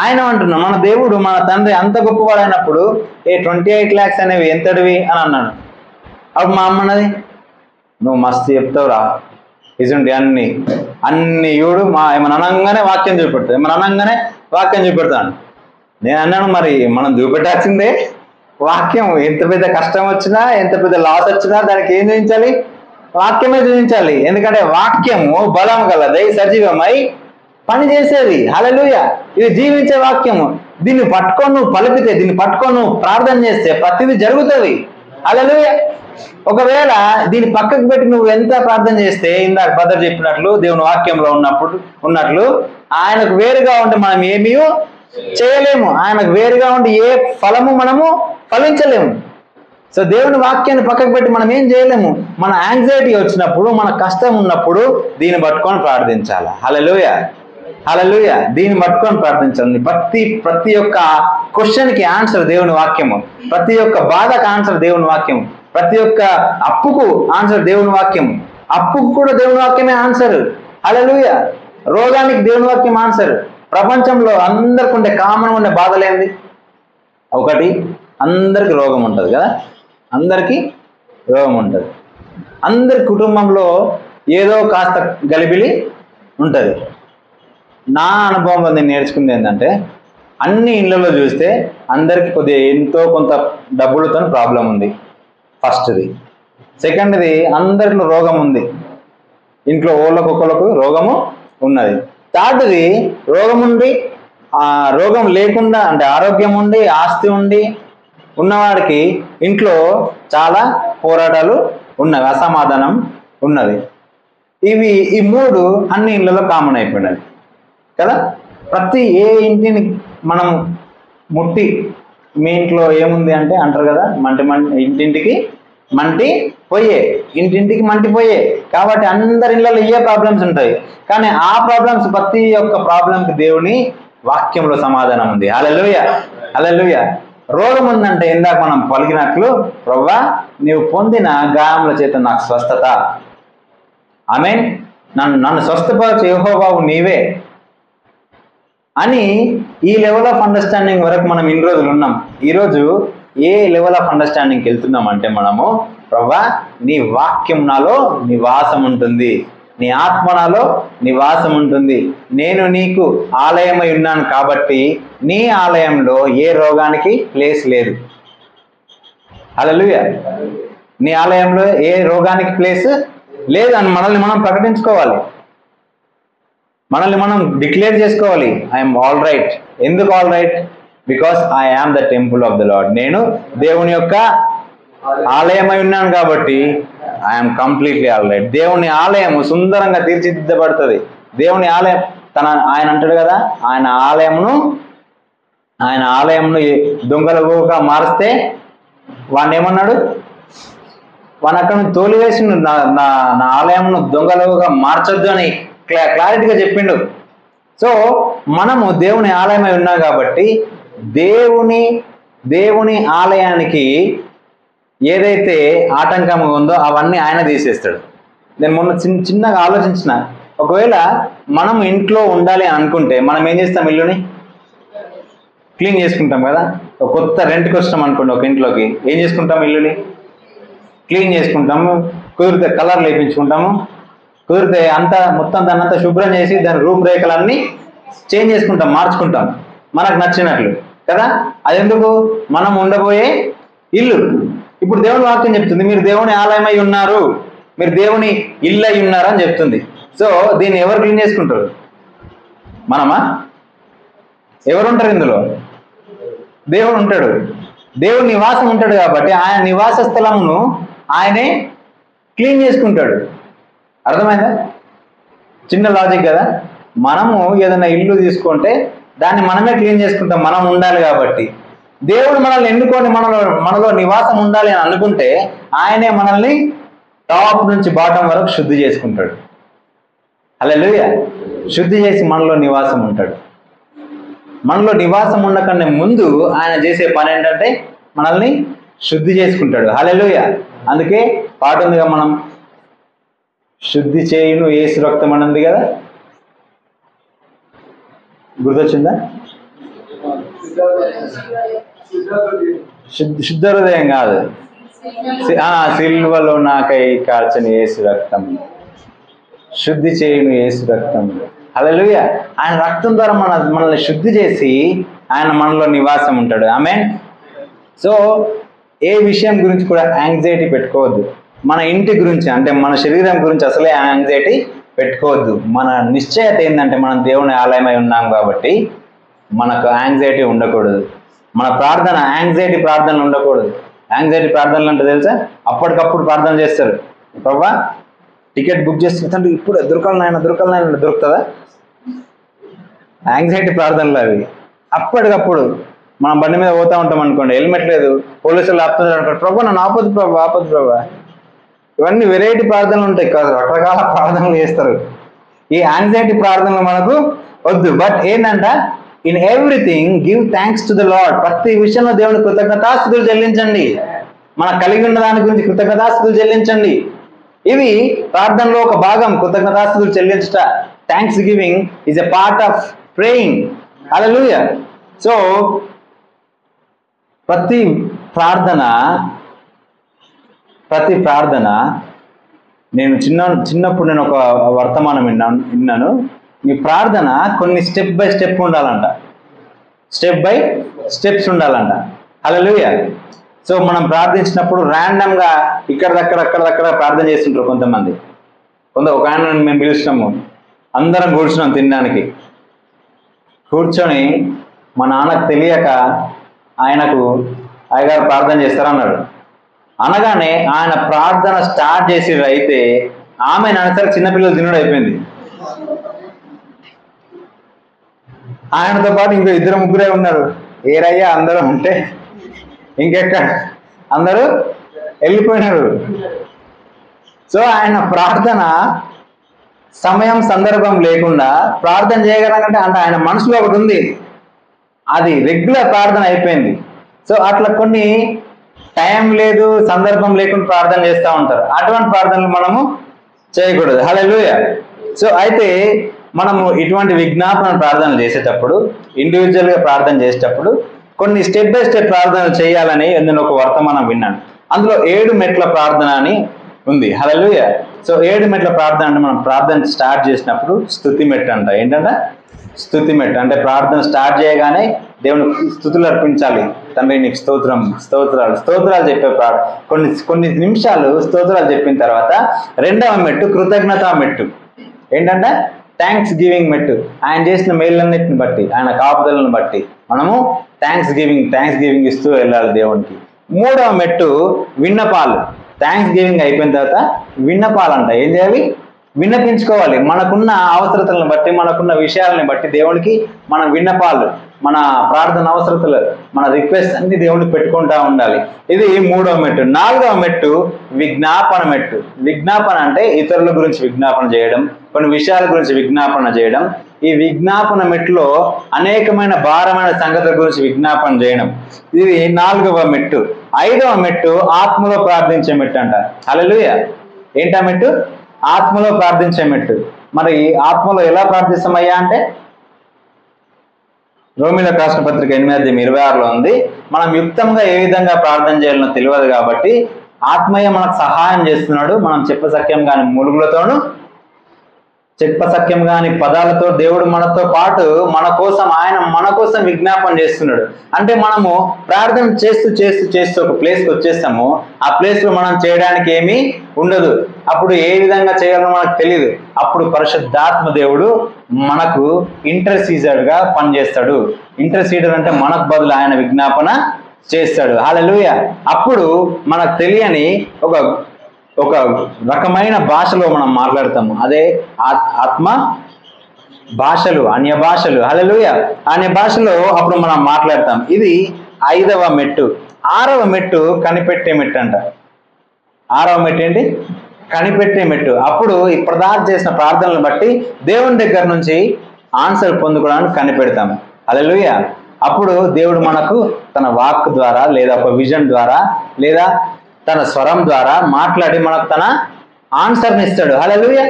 ఆయన అంటున్నాడు. మన దేవుడు మన తండ్రి అంత గొప్పవాడు అయినప్పుడు 28 lakhs అనేవి ఎంతటివి అని అన్నాడు. అప్పుడు మా అమ్మ అన్నది, నువ్వు మస్తు చెప్తావురా ఇసుంటి అన్ని యూడు ఏమన్నా అనగానే వాక్యం చూపెడతాడు, ఏమన్నా అనగానే వాక్యం చూపెడతాను. నేను అన్నాను, మరి మనం చూపెట్టాల్సిందే వాక్యం. ఎంత పెద్ద కష్టం వచ్చినా, ఎంత పెద్ద లాస్ వచ్చినా దానికి ఏం చూపించాలి? వాక్యమే చూపించాలి. ఎందుకంటే వాక్యము బలం గలదై సజీవమై పని చేసేది. హల్లెలూయా. ఇది జీవించే వాక్యము. దీన్ని పట్టుకొని నువ్వు పలికితే, దీన్ని పట్టుకొని నువ్వు ప్రార్థన చేస్తే ప్రతిదీ జరుగుతుంది. హల్లెలూయా. ఒకవేళ దీన్ని పక్కకు పెట్టి నువ్వు ఎంత ప్రార్థన చేస్తే, ఇందాక బ్రదర్ చెప్పినట్లు దేవుని వాక్యంలో ఉన్నట్లు ఆయనకు వేరుగా ఉంటే మనం ఏమీ చేయలేము. ఆయనకు వేరుగా ఉండి ఏ ఫలము మనము ఫలించలేము. సో దేవుని వాక్యాన్ని పక్కకు పెట్టి మనం ఏం చేయలేము. మన యాంగ్జైటీ వచ్చినప్పుడు, మన కష్టం ఉన్నప్పుడు దీన్ని పట్టుకొని ప్రార్థించాలి. హల్లెలూయా. హల్లెలూయా. దీన్ని పట్టుకొని ప్రార్థించాలి. ప్రతి ఒక్క క్వశ్చన్కి ఆన్సర్ దేవుని వాక్యము, ప్రతి ఒక్క బాధకు ఆన్సర్ దేవుని వాక్యము, ప్రతి ఒక్క అప్పుకు ఆన్సర్ దేవుని వాక్యము. అప్పుకు కూడా దేవుని వాక్యమే ఆన్సర్. హల్లెలూయా. రోగానికి దేవుని వాక్యం ఆన్సర్. ప్రపంచంలో అందరికి ఉండే కామన్ ఉండే బాధలేంది? ఒకటి, అందరికి రోగం ఉంటుంది కదా, అందరికీ రోగం ఉంటుంది. అందరి కుటుంబంలో ఏదో కాస్త గలిబిలి ఉంటుంది. నా అనుభవంలో నేను నేర్చుకుంది ఏంటంటే, అన్ని ఇళ్లలో చూస్తే అందరికీ కొద్దిగా ఎంతో కొంత డబ్బులతో ప్రాబ్లం ఉంది. ఫస్ట్ది. సెకండ్ది, అందరిలో రోగం ఉంది. ఇంట్లో ఓళ్ళకొకళ్ళకు రోగము ఉన్నది. థర్డ్ది, రోగం ఉండి రోగం లేకుండా, అంటే ఆరోగ్యం ఉండి ఆస్తి ఉండి ఉన్నవాడికి ఇంట్లో చాలా పోరాటాలు ఉన్నవి, అసమాధానం ఉన్నది. ఈ మూడు అన్ని ఇళ్లలో కామన్ అయిపోయినది కదా. ఏ ఇంటిని మనం ముట్టి మీ ఇంట్లో ఏముంది అంటే అంటారు కదా, ఇంటింటికి మంటి పోయే, ఇంటింటికి మంటి పోయే. కాబట్టి అందరి ఇళ్లలో ఏ ప్రాబ్లమ్స్ ఉంటాయి. కానీ ఆ ప్రాబ్లమ్స్, ప్రతి ఒక్క ప్రాబ్లంకి దేవుని వాక్యంలో సమాధానం ఉంది. హల్లెలూయా. హల్లెలూయా. రోగం ఉందంటే ఇందాక మనం పలికినట్లు, ప్రభువా నీవు పొందిన గాయముల చేత నాకు స్వస్థత, ఆమేన్, నన్ను స్వస్థపరచు యెహోవావు నీవే అని ఈ లెవెల్ ఆఫ్ అండర్స్టాండింగ్ వరకు మనం ఇన్ని రోజులు ఉన్నాం. ఈరోజు ఏ లెవెల్ ఆఫ్ అండర్స్టాండింగ్కి వెళ్తున్నాం అంటే, మనము ప్రభువా నీ వాక్యం నాలో నివాసం ఉంటుంది, నీ ఆత్మ నాలో నివాసం ఉంటుంది, నేను నీకు ఆలయమై ఉన్నాను కాబట్టి నీ ఆలయంలో ఏ రోగానికి ప్లేస్ లేదు. హల్లెలూయా. నీ ఆలయంలో ఏ రోగానికి ప్లేస్ లేదు అని మనల్ని మనం ప్రకటించుకోవాలి, మనల్ని మనం డిక్లేర్ చేసుకోవాలి. I'm all right. ఎందుకు all right? Because I am the temple of the lord. నేను దేవుని యొక్క ఆలయమై ఉన్నాను కాబట్టి ఐఎమ్ కంప్లీట్లీ ఆల్ రైట్. దేవుని ఆలయము సుందరంగా తీర్చిదిద్దబడుతుంది. దేవుని ఆలయం ఆయన అంటాడు కదా, ఆయన ఆలయంను దొంగలుగా మారిస్తే వాడిని ఏమన్నాడు? వాడిని అక్కడ నుంచి తోలివేసిండు. నా ఆలయంను దొంగలుగా మార్చొద్దు అని క్లారిటీగా చెప్పిండు. సో మనము దేవుని ఆలయమై ఉన్నాం కాబట్టి దేవుని ఆలయానికి ఏదైతే ఆటంకం ఉందో అవన్నీ ఆయన తీసేస్తాడు. నేను మొన్న చిన్నగా ఆలోచించిన, ఒకవేళ మనం ఇంట్లో ఉండాలి అని అనుకుంటే మనం ఏం చేస్తాం? ఇల్లుని క్లీన్ చేసుకుంటాం కదా. ఒక కొత్త రెంట్కి వస్తాం అనుకోండి ఒక ఇంట్లోకి, ఏం చేసుకుంటాం? ఇల్లుని క్లీన్ చేసుకుంటాము, కుదిరితే కలర్లు వేయించుకుంటాము, కుదిరితే మొత్తం దాన్ని అంతా శుభ్రం చేసి దాని రూపురేఖలన్నీ చేంజ్ చేసుకుంటాం, మార్చుకుంటాం మనకు నచ్చినట్లు కదా. అదెందుకు? మనం ఉండబోయే ఇల్లు. ఇప్పుడు దేవుని వాక్యం చెప్తుంది, మీరు దేవుని ఆలయమై ఉన్నారు, మీరు దేవుని ఇల్లు అయి ఉన్నారు అని చెప్తుంది. సో దీన్ని ఎవరు క్లీన్ చేసుకుంటారు? మనమా? ఎవరుంటారు ఇందులో? దేవుడు ఉంటాడు. దేవుడు నివాసం ఉంటాడు కాబట్టి ఆయన నివాస స్థలమును ఆయనే క్లీన్ చేసుకుంటాడు. అర్థమైందా? చిన్న లాజిక్ కదా. మనము ఏదైనా ఇల్లు తీసుకుంటే దాన్ని మనమే క్లీన్ చేసుకుంటాం, మనం ఉండాలి కాబట్టి. దేవుడు మనల్ని ఎన్నుకొని మనలో నివాసం ఉండాలి అని అనుకుంటే ఆయనే మనల్ని టాప్ నుంచి బాటం వరకు శుద్ధి చేసుకుంటాడు. హల్లెలూయా. శుద్ధి చేసి మనలో నివాసం ఉంటాడు. మనలో నివాసం ఉండకనే ముందు ఆయన చేసే పని ఏంటంటే మనల్ని శుద్ధి చేసుకుంటాడు. హల్లెలూయా. అందుకే పాట ఉందిగా, మనం శుద్ధి చేయును యేసు రక్తం అని ఉంది కదా, గుర్తొచ్చిందా? శుద్ధ హృదయం కాదు, సిల్వలో నాకై కార్చని యేసు రక్తం, శుద్ధి చేయును యేసు రక్తం. హల్లెలూయా. ఆయన రక్తం ద్వారా మనల్ని శుద్ధి చేసి ఆయన మనలో నివాసం ఉంటాడు. ఆమేన్. సో ఏ విషయం గురించి కూడా యాంగ్జైటీ పెట్టుకోవద్దు. మన ఇంటి గురించి అంటే మన శరీరం గురించి అసలే యాంగ్జైటీ పెట్టుకోవద్దు. మన నిశ్చయత ఏంటంటే మనం దేవుని ఆలయమై ఉన్నాం కాబట్టి మనకు యాంగ్జైటీ ఉండకూడదు. మన ప్రార్థన యాంగ్జైటీ ప్రార్థనలు ఉండకూడదు. యాంగ్జైటీ ప్రార్థనలు అంటే తెలుసా, అప్పటికప్పుడు ప్రార్థన చేస్తారు. ప్రభువా టికెట్ బుక్ చేస్తుంటే ఇప్పుడు దొరకాలనైనా దొరుకుతుందా? యాంగ్జైటీ ప్రార్థనలు అవి. అప్పటికప్పుడు మనం బండి మీద పోతా ఉంటాం అనుకోండి, హెల్మెట్ లేదు, పోలీసులు ఆపుతున్నారు అనుకోండి, ప్రభు నన్ను ఆపొద్దు ప్రభు. ఇవన్నీ వెరైటీ ప్రార్థనలు ఉంటాయి, రకరకాల ప్రార్థనలు చేస్తారు. ఈ యాంగ్జైటీ ప్రార్థనలు మనకు వద్దు. బట్ ఏంటంట, in everything give thanks to the lord. ప్రతి విషయంలో దేవుని కృతజ్ఞతాస్తుతులు చెల్లించండి. మనకు కలిగి ఉన్న దాని గురించి కృతజ్ఞతాస్తుతులు చెల్లించండి. ఇవి ప్రార్థనలో ఒక భాగం. కృతజ్ఞతాస్తుతులు చెల్లించుట, thanksgiving is a part of praying. Hallelujah. So ప్రతి ప్రార్థన నేను చిన్నప్పుడు నేను ఒక వర్తమానం విన్నాను. మీ ప్రార్థన కొన్ని స్టెప్ బై స్టెప్ ఉండాలంట, స్టెప్ బై స్టెప్స్ ఉండాలంట. హల్లెలూయా. సో మనం ప్రార్థించినప్పుడు ర్యాండమ్గా అక్కడ ప్రార్థన చేస్తుంటారు కొంతమంది. ఒక ఆయన మేము పిలుస్తాము, అందరం కూర్చున్నాం తినడానికి. కూర్చొని మా నాన్నకు తెలియక ఆయనకు అయ్యగారు ప్రార్థన చేస్తారన్నాడు. అనగానే ఆయన ప్రార్థన స్టార్ట్ చేసేది అయితే ఆమె నడిసరి చిన్నపిల్లలు తినడం అయిపోయింది. ఆయనతో పాటు ఇంకో 2-3 ఉన్నారు. ఏరయ్యా అందరూ ఉంటే ఇంకెక్కడ అందరూ వెళ్ళిపోయినారు. సో ఆయన ప్రార్థన సమయం సందర్భం లేకుండా ప్రార్థన చేయగలంటే అంటే ఆయన మనసులో ఒకటి ఉంది, అది రెగ్యులర్ ప్రార్థన అయిపోయింది. సో అట్లా కొన్ని టైం లేదు సందర్భం లేకుండా ప్రార్థన చేస్తూ ఉంటారు. అటువంటి ప్రార్థనలు మనము చేయకూడదు. హల్లెలూయా. సో అయితే మనము ఇటువంటి విజ్ఞాపన ప్రార్థనలు చేసేటప్పుడు, ఇండివిజువల్గా ప్రార్థన చేసేటప్పుడు కొన్ని స్టెప్ బై స్టెప్ ప్రార్థనలు చేయాలని నేను ఒక వర్తమానం విన్నాను. అందులో 7 మెట్ల ప్రార్థన అని ఉంది. హల్లెలూయా. సో 7 మెట్ల ప్రార్థన అంటే మనం ప్రార్థన స్టార్ట్ చేసినప్పుడు స్తుతి మెట్టు అంట. ఏంటంటే స్తుతి మెట్టు అంటే ప్రార్థన స్టార్ట్ చేయగానే దేవునికి స్తుతులు అర్పించాలి. తండ్రి నీకు స్తోత్రాలు చెప్పే కొన్ని నిమిషాలు స్తోత్రాలు చెప్పిన తర్వాత 2వ మెట్టు కృతజ్ఞతా మెట్టు. ఏంటంటే థ్యాంక్స్ గివింగ్ మెట్టు. ఆయన చేసిన మేళ్ళన్నిటిని బట్టి, ఆయన కాపుదలను బట్టి మనము థ్యాంక్స్ గివింగ్ ఇస్తూ వెళ్ళాలి దేవునికి. 3వ మెట్టు విన్నపాలు. థ్యాంక్స్ గివింగ్ అయిపోయిన తర్వాత విన్నపాలంట. ఏం చేయాలి? విన్నపించుకోవాలి. మనకున్న అవసరతలను బట్టి, మనకున్న విషయాలని బట్టి దేవునికి మన విన్నపాలు, మన ప్రార్థన అవసరతలు, మన రిక్వెస్ట్ అన్ని దేవునికి పెట్టుకుంటా ఉండాలి. ఇది 3వ మెట్టు. 4వ మెట్టు విజ్ఞాపన మెట్టు. విజ్ఞాపన అంటే ఇతరుల గురించి విజ్ఞాపన చేయడం, కొన్ని విషయాల గురించి విజ్ఞాపన చేయడం. ఈ విజ్ఞాపన మెట్టులో అనేకమైన భారమైన సంగతుల గురించి విజ్ఞాపన చేయడం. ఇది 4వ మెట్టు. 5వ మెట్టు ఆత్మలో ప్రార్థించే మెట్టు అంట. హల్లెలూయా. ఏంటా మెట్టు? ఆత్మలో ప్రార్థించే మెట్టు. మరి ఆత్మలో ఎలా ప్రార్థిస్తామయ్యా అంటే రోమీయులకు రాసిన పత్రిక 8:26 ఉంది. మనం యుక్తంగా ఏ విధంగా ప్రార్థన చేయాలనో తెలియదు కాబట్టి ఆత్మయ్య మనకు సహాయం చేస్తున్నాడు. మనం చెప్పసక్యం కాని మూలుగులతోనూ చెప్పసక్యం కాని పదాలతో దేవుడు మనతో పాటు మన కోసం విజ్ఞాపన చేస్తున్నాడు. అంటే మనము ప్రార్థన చేస్తూ ఒక ప్లేస్కి వచ్చేస్తాము. ఆ ప్లేస్లో మనం చేయడానికి ఏమీ ఉండదు. అప్పుడు ఏ విధంగా చేయాలో మనకు తెలియదు. అప్పుడు పరిశుద్ధాత్మ దేవుడు మనకు ఇంటర్సీడర్గా పనిచేస్తాడు. ఇంటర్సీడర్ అంటే మనకు బదులు ఆయన విజ్ఞాపన చేస్తాడు. హల్లెలూయా. అప్పుడు మనకు తెలియని ఒక రకమైన భాషలో మనం మాట్లాడతాము. అదే ఆత్మ భాషలు, అన్య భాషలు. హల్లెలూయా. అన్య భాషలో అప్పుడు మనం మాట్లాడతాం. ఇది 5వ మెట్టు. 6వ మెట్టు కనిపెట్టే మెట్టు అంట. 6వ మెట్టు ఏంటి? కనిపెట్టే మెట్టు. అప్పుడు ఈ చేసిన ప్రార్థనలను బట్టి దేవుని దగ్గర నుంచి ఆన్సర్ పొందుకోవడానికి కనిపెడతాం. హల్లెలూయా. అప్పుడు దేవుడు మనకు తన వాక్ ద్వారా లేదా ఒక విజన్ ద్వారా లేదా తన స్వరం ద్వారా మాట్లాడి మనకు తన ఆన్సర్ని ఇస్తాడు. హల్లెలూయా.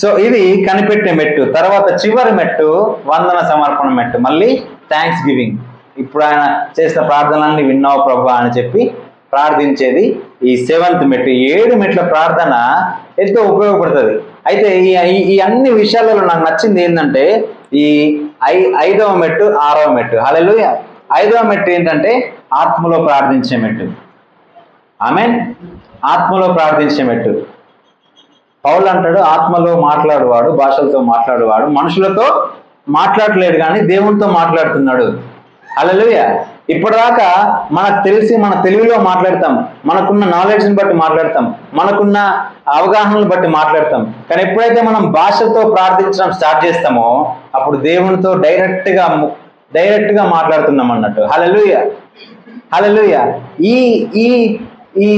సో ఇది కనిపెట్టే మెట్టు. తర్వాత చివరి మెట్టు వందన సమర్పణ మెట్టు. మళ్ళీ థ్యాంక్స్ గివింగ్. ఇప్పుడు ఆయన చేసిన ప్రార్థనలన్నీ విన్నావు ప్రభువా అని చెప్పి ప్రార్థించేది ఈ 7th మెట్టు. 7 మెట్ల ప్రార్థన ఎంతో ఉపయోగపడుతుంది. అయితే ఈ అన్ని విషయాలలో నాకు నచ్చింది ఏంటంటే ఈ 5వ మెట్టు, 6వ మెట్టు. హల్లెలూయా. 5వ మెట్టు ఏంటంటే ఆత్మలో ప్రార్థించే మెట్టు. ఆమేన్. ఆత్మలో ప్రార్థించే మెట్టు. పౌలు అంటాడు, ఆత్మలో మాట్లాడువాడు, భాషలతో మాట్లాడువాడు మనుషులతో మాట్లాడలేడు కానీ దేవునితో మాట్లాడుతున్నాడు. హల్లెలూయా. ఇప్పటిదాకా మనకు తెలిసి మన తెలివిలో మాట్లాడతాం, మనకున్న నాలెడ్జ్ని బట్టి మాట్లాడతాం, మనకున్న అవగాహనను బట్టి మాట్లాడతాం. కానీ ఎప్పుడైతే మనం భాషతో ప్రార్థించడం స్టార్ట్ చేస్తామో అప్పుడు దేవునితో డైరెక్ట్గా మాట్లాడుతున్నాం అన్నట్టు. హల్లెలూయా. హల్లెలూయా. ఈ ఈ ఈ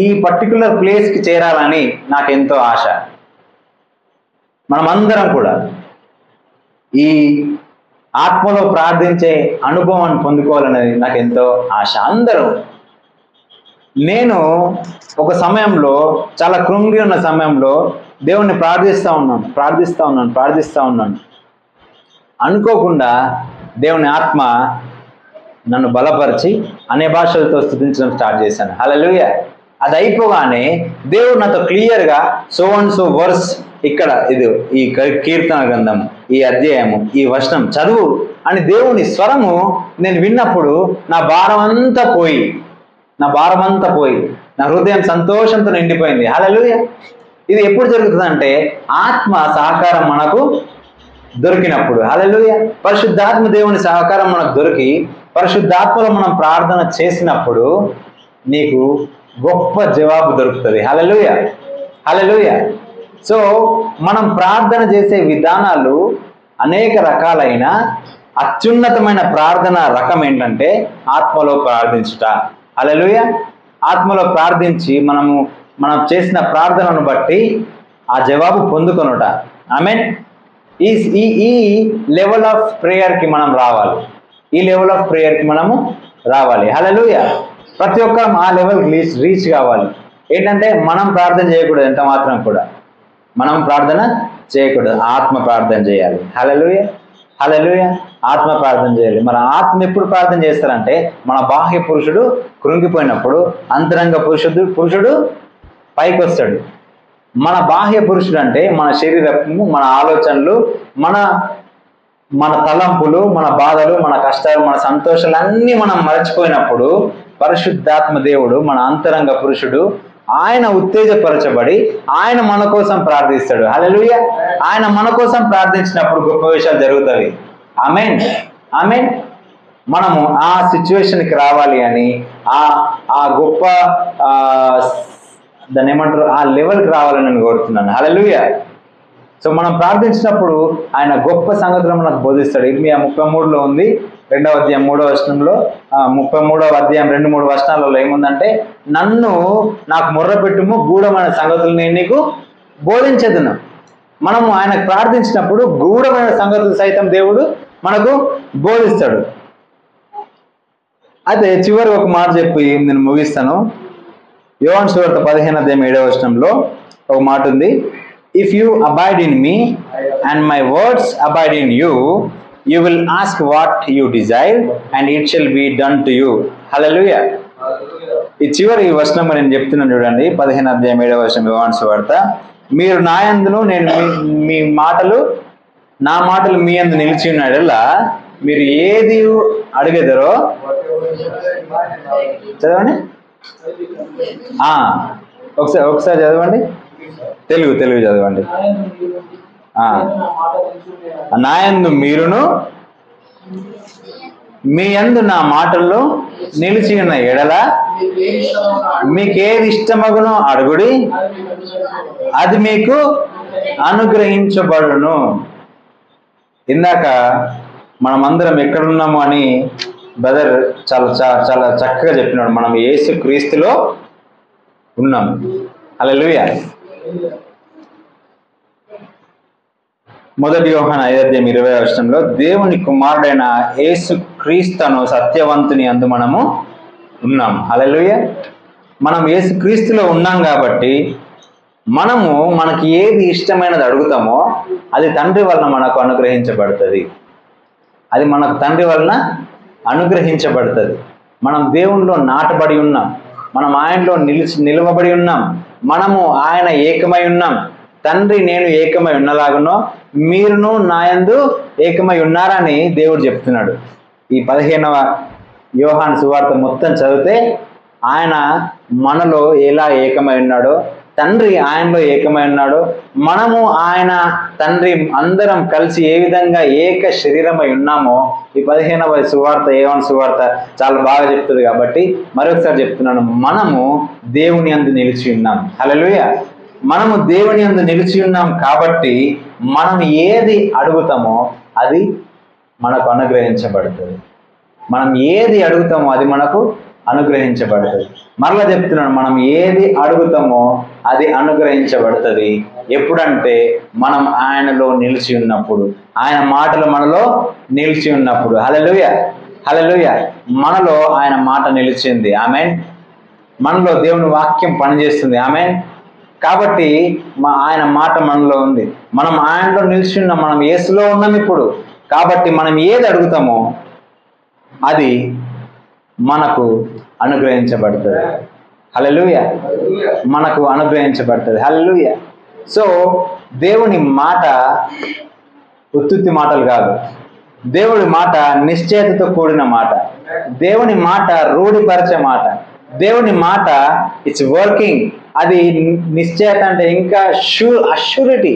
ఈ పర్టికులర్ ప్లేస్కి చేరాలని నాకు ఎంతో ఆశ. మనమందరం కూడా ఈ ఆత్మలో ప్రార్థించే అనుభవాన్ని పొందుకోవాలనేది నాకు ఎంతో ఆశ. అందరూ. నేను ఒక సమయంలో చాలా కృంగి ఉన్న సమయంలో దేవుణ్ణి ప్రార్థిస్తూ ఉన్నాను. అనుకోకుండా దేవుని ఆత్మ నన్ను బలపరిచి అనే భాషలతో స్తుతించడం స్టార్ట్ చేశాను. హల్లెలూయా. అది అయిపోగానే దేవుడు నాతో క్లియర్గా సో అండ్ సో వర్స్ ఇక్కడ ఇది ఈ కీర్తన గ్రంథం, ఈ అధ్యాయము, ఈ వచనం చదువు అని దేవుని స్వరము నేను విన్నప్పుడు నా భారం అంతా పోయి నా హృదయం సంతోషంతో నిండిపోయింది. హల్లెలూయా. ఇది ఎప్పుడు జరుగుతుందంటే ఆత్మ సహకారం మనకు దొరికినప్పుడు. హల్లెలూయా. పరిశుద్ధాత్మ దేవుని సహకారం మనకు దొరికి పరిశుద్ధాత్మలో మనం ప్రార్థన చేసినప్పుడు నీకు గొప్ప జవాబు దొరుకుతుంది. హల్లెలూయా. హల్లెలూయా. సో మనం ప్రార్థన చేసే విధానాలు అనేక రకాలైన అత్యున్నతమైన ప్రార్థన రకం ఏంటంటే ఆత్మలో ప్రార్థించుట. హల్లెలూయా. ఆత్మలో ప్రార్థించి మనం చేసిన ప్రార్థనను బట్టి ఆ జవాబు పొందుకొనుట. ఆమేన్. ఈ లెవెల్ ఆఫ్ ప్రేయర్కి మనం రావాలి. హల్లెలూయా. ప్రతి ఒక్కరం ఆ లెవెల్కి రీచ్ కావాలి. ఏంటంటే మనం ప్రార్థన చేయకూడదు, ఎంత మాత్రం కూడా మనం ప్రార్థన చేయకూడదు, ఆత్మ ప్రార్థన చేయాలి. హల్లెలూయా. హల్లెలూయా. ఆత్మ ప్రార్థన చేయాలి. మన ఆత్మ ఎప్పుడు ప్రార్థన చేస్తారంటే మన బాహ్య పురుషుడు కృంగిపోయినప్పుడు అంతరంగ పురుషుడు పైకి వస్తాడు. మన బాహ్య పురుషుడు అంటే మన శరీరము, మన ఆలోచనలు, మన తలంపులు, మన బాధలు, మన కష్టాలు, మన సంతోషాలు అన్నీ మనం మరచిపోయినప్పుడు పరిశుద్ధాత్మ దేవుడు మన అంతరంగ పురుషుడు ఆయన ఉత్తేజపరచబడి ఆయన మన కోసం ప్రార్థిస్తాడు. హల్లెలూయా. ఆయన మన కోసం ప్రార్థించినప్పుడు గొప్ప విషయాలు జరుగుతాయి. ఆమేన్. ఆమేన్. మనము ఆ సిచ్యువేషన్కి రావాలి అని ఆ గొప్ప దాన్ని ఏమంటారు, ఆ లెవెల్కి రావాలని నేను కోరుతున్నాను. హల్లెలూయా. సో మనం ప్రార్థించినప్పుడు ఆయన గొప్ప సంగతులు మనకు బోధిస్తాడు. ఇర్మియా 33లో ఉంది, 2వ అధ్యాయం 3వ వచనంలో, 33వ అధ్యాయం 2-3 వచనాలలో ఏముందంటే నాకు మొర్రపెట్టుము, గూఢమైన సంగతులు నేను నీకు బోధించదును. మనము ఆయనకు ప్రార్థించినప్పుడు గూఢమైన సంగతులు సైతం దేవుడు మనకు బోధిస్తాడు. అయితే చివరి ఒక మాట చెప్పి నేను ముగిస్తాను. యోహాను సువార్త 15వ అధ్యాయం 7వ వచనంలో ఒక మాట ఉంది. If you abide in me and my words abide in you, you will ask what you desire and it shall be done to you. Hallelujah. ఈ చివరి వచనం నేను చెప్తున్నాను చూడండి. 15వ అధ్యాయం 7వ వచనం యోహాను సువార్త. మీరు నా యందును నేను నా మాటలు మీ యందు నిలిచి ఉన్నాడల్లా మీరు ఏది అడిగేదరో చదవండి. ఒకసారి చదవండి. తెలుగు చదవండి. నా యందు మీరును మీ యందు నా మాటల్లో నిలిచి ఉన్న ఎడల మీకేది ఇష్టమగునో అడుగుడి, అది మీకు అనుగ్రహించబడును. ఇందాక మనమందరం ఎక్కడున్నాము అని బ్రదర్ చాలా చాలా చక్కగా చెప్పినాడు. మనం యేసు క్రీస్తులో ఉన్నాం. హల్లెలూయా. మొదటి యోహాను 5:20 దేవుని కుమారుడైన యేసు క్రీస్తును సత్యవంతుని అందు మనము ఉన్నాం. హల్లెలూయా. మనం యేసు క్రీస్తులో ఉన్నాం కాబట్టి మనకి ఏది ఇష్టమైనది అడుగుతామో అది తండ్రి వలన మనకు అనుగ్రహించబడుతుంది. అది మనకు తండ్రి వలన అనుగ్రహించబడుతుంది. మనం దేవునిలో నాటబడి ఉన్నాం. మనం ఆయనలో నిలవబడి ఉన్నాం. మనము ఆయన ఏకమై ఉన్నాం. తండ్రి నేను ఏకమై ఉన్నలాగునో మీరును నా యందు ఏకమై ఉన్నారని దేవుడు చెప్తున్నాడు. ఈ 15వ యోహాను సువార్త మొత్తం చదివితే ఆయన మనలో ఎలా ఏకమై ఉన్నాడో, తండ్రి ఆయనలో ఏకమై ఉన్నాడో, మనము ఆయన తండ్రి అందరం కలిసి ఏ విధంగా ఏక శరీరమై ఉన్నామో ఈ 15వ సువార్త యోహాను సువార్త చాలా బాగా చెప్తుంది. కాబట్టి మరొకసారి చెప్తున్నాను, మనము దేవుని యందు నిలిచి ఉన్నాం. హల్లెలూయా. మనము దేవుని యందు నిలిచి ఉన్నాం కాబట్టి మనం ఏది అడుగుతామో అది మనకు అనుగ్రహించబడుతుంది. మనం ఏది అడుగుతామో అది మనకు అనుగ్రహించబడుతుంది. మరలా చెప్తున్నాను, మనం ఏది అడుగుతామో అది అనుగ్రహించబడుతుంది. ఎప్పుడంటే మనం ఆయనలో నిలిచి ఉన్నప్పుడు, ఆయన మాటలు మనలో నిలిచి ఉన్నప్పుడు. హల్లెలూయా. హల్లెలూయా. మనలో ఆయన మాట నిలిచింది. ఆమేన్. మనలో దేవుని వాక్యం పనిచేస్తుంది. ఆమేన్. కాబట్టి ఆయన మాట మనలో ఉంది. మనం ఆయనలో నిలిచి ఉన్నాం. మనం యేసులో ఉన్నాం ఇప్పుడు. కాబట్టి మనం ఏది అడుగుతామో అది మనకు అనుగ్రహించబడుతుంది. హల్లెలూయా. మనకు అనుగ్రహించబడుతుంది. హల్లెలూయా. సో దేవుని మాట ఉత్తుత్తి మాటలు కాదు. దేవుడి మాట నిశ్చయతతో కూడిన మాట. దేవుని మాట రూఢిపరిచే మాట. దేవుని మాట ఇట్స్ వర్కింగ్. అది నిశ్చయత అంటే ఇంకా షూరిటీ.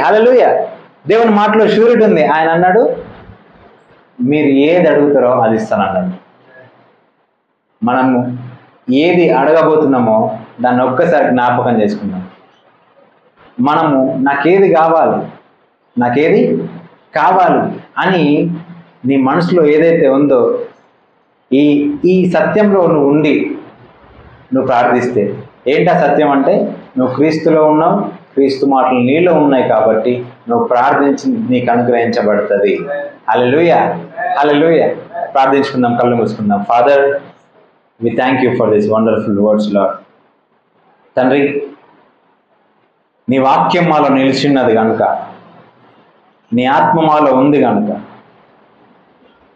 హల్లెలూయా. దేవుని మాటలో షూరిటీ ఉంది. ఆయన అన్నాడు, మీరు ఏది అడుగుతారో అది ఇస్తానన్నాడు. మనము ఏది అడగబోతున్నామో దాన్ని ఒక్కసారి జ్ఞాపకం చేసుకుందాం. మనము నాకేది కావాలి అని నీ మనసులో ఏదైతే ఉందో ఈ సత్యంలో నువ్వు ఉండి నువ్వు ప్రార్థిస్తే, ఏంటా సత్యం అంటే నువ్వు క్రీస్తులో ఉన్నావు, క్రీస్తు మాటలు నీలో ఉన్నాయి కాబట్టి నువ్వు ప్రార్థించి నీకు అనుగ్రహించబడుతుంది. హల్లెలూయా. హల్లెలూయా. ప్రార్థించుకుందాం, కళ్ళు మూసుకుందాం. Father, we thank you for this wonderful words lord. తండ్రి, నీ వాక్యం మాలో నిలిచిన్నది కనుక, నీ ఆత్మ మాలో ఉంది కనుక,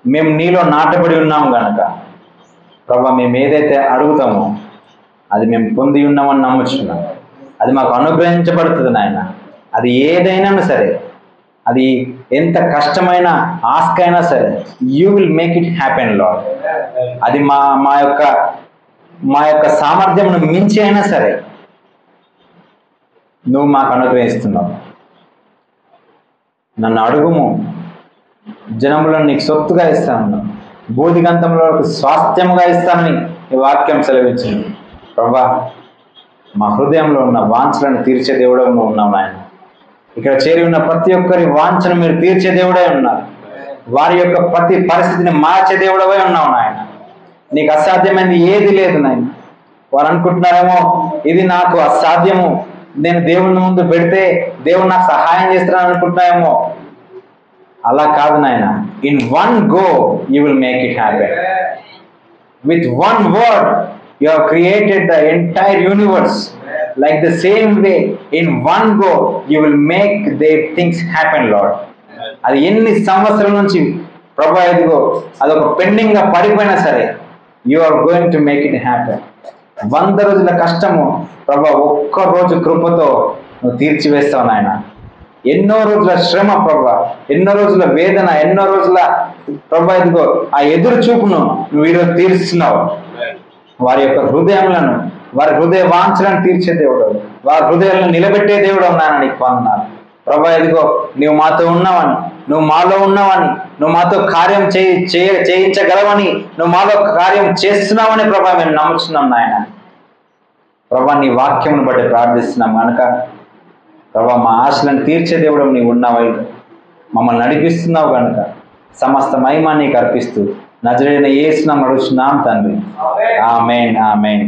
మేము నీలో నాటబడి ఉన్నాం కనుక ప్రభా, మేము ఏదైతే అడుగుతామో అది మేము పొంది ఉన్నామని నమ్ముచున్నాం. అది మాకు అనుగ్రహించబడుతుంది నాయన. అది ఏదైనా సరే, అది ఎంత కష్టమైన ఆస్క్ అయినా సరే, you will make it happen lord. అది మా యొక్క సామర్థ్యంను మించి అయినా సరే నువ్వు మాకు అనుగ్రహిస్తున్నావు. నన్ను అడుగుము, జనములను నీకు సొత్తుగా ఇస్తాను, బోధిగంతంలో స్వాస్థ్యముగా ఇస్తానని ఈ వాక్యం సెలవించింది. ప్రభా, మా హృదయంలో ఉన్న వాంఛలను తీర్చే దేవుడే ఉన్నావు నాయన. ఇక్కడ చేరి ఉన్న ప్రతి ఒక్కరి వాంఛను మీరు తీర్చే దేవుడే ఉన్నారు. వారి యొక్క ప్రతి పరిస్థితిని మార్చే దేవుడవే ఉన్నావు నాయన. నీకు అసాధ్యమైనది ఏది లేదు నాయన. వారు అనుకుంటున్నారేమో ఇది నాకు అసాధ్యము, నేను దేవుని ముందు పెడితే దేవుడు నాకు సహాయం చేస్తున్నాను అనుకుంటున్నాయేమో. అలా కాదు నాయన. In one go you will make it happen. With one word you have created the entire universe. Like the same way, in one go you will make their things happen, Lord. అది ఎన్ని సంవత్సరాల నుంచి ప్రభా ఎదుగో అదొక pending గా పడిపోయినా సరే, you are going to make it happen. 100 రోజుల కష్టము ప్రభా ఒక్క రోజు కృపతో నువ్వు తీర్చివేస్తావు నాయన. ఎన్నో రోజుల శ్రమ ప్రభా, ఎన్నో రోజుల వేదన, ఎన్నో రోజుల ప్రభా ఎదుగో ఆ ఎదురు చూపును నువ్వు ఈరోజు తీరుస్తున్నావు. వారి యొక్క హృదయములను, వారి హృదయ వాంఛలను తీర్చే దేవుడు, వారి హృదయాలను నిలబెట్టే దేవుడు ఉన్నాను. నీకు వందనాలు. ప్రభా ఇదిగో నువ్వు మాతో ఉన్నావని, నువ్వు మాలో ఉన్నావని, నువ్వు మాతో కార్యం చేయించగలవని, నువ్వు మాలో కార్యం చేస్తున్నావని ప్రభా మేము నమ్ముతున్నాం నాయన. ప్రభా నీ వాక్యమును బట్టి ప్రార్థిస్తున్నాం కనుక ప్రభా మా ఆశలను తీర్చే దేవుడు నీవు ఉన్నావు, మమ్మల్ని నడిపిస్తున్నావు కనుక సమస్త మహిమ నీకు అర్పిస్తూ నజరేయుడైన యేసు నామమున అడుగుచున్నాం తండ్రి. ఆమేన్ ఆమేన్.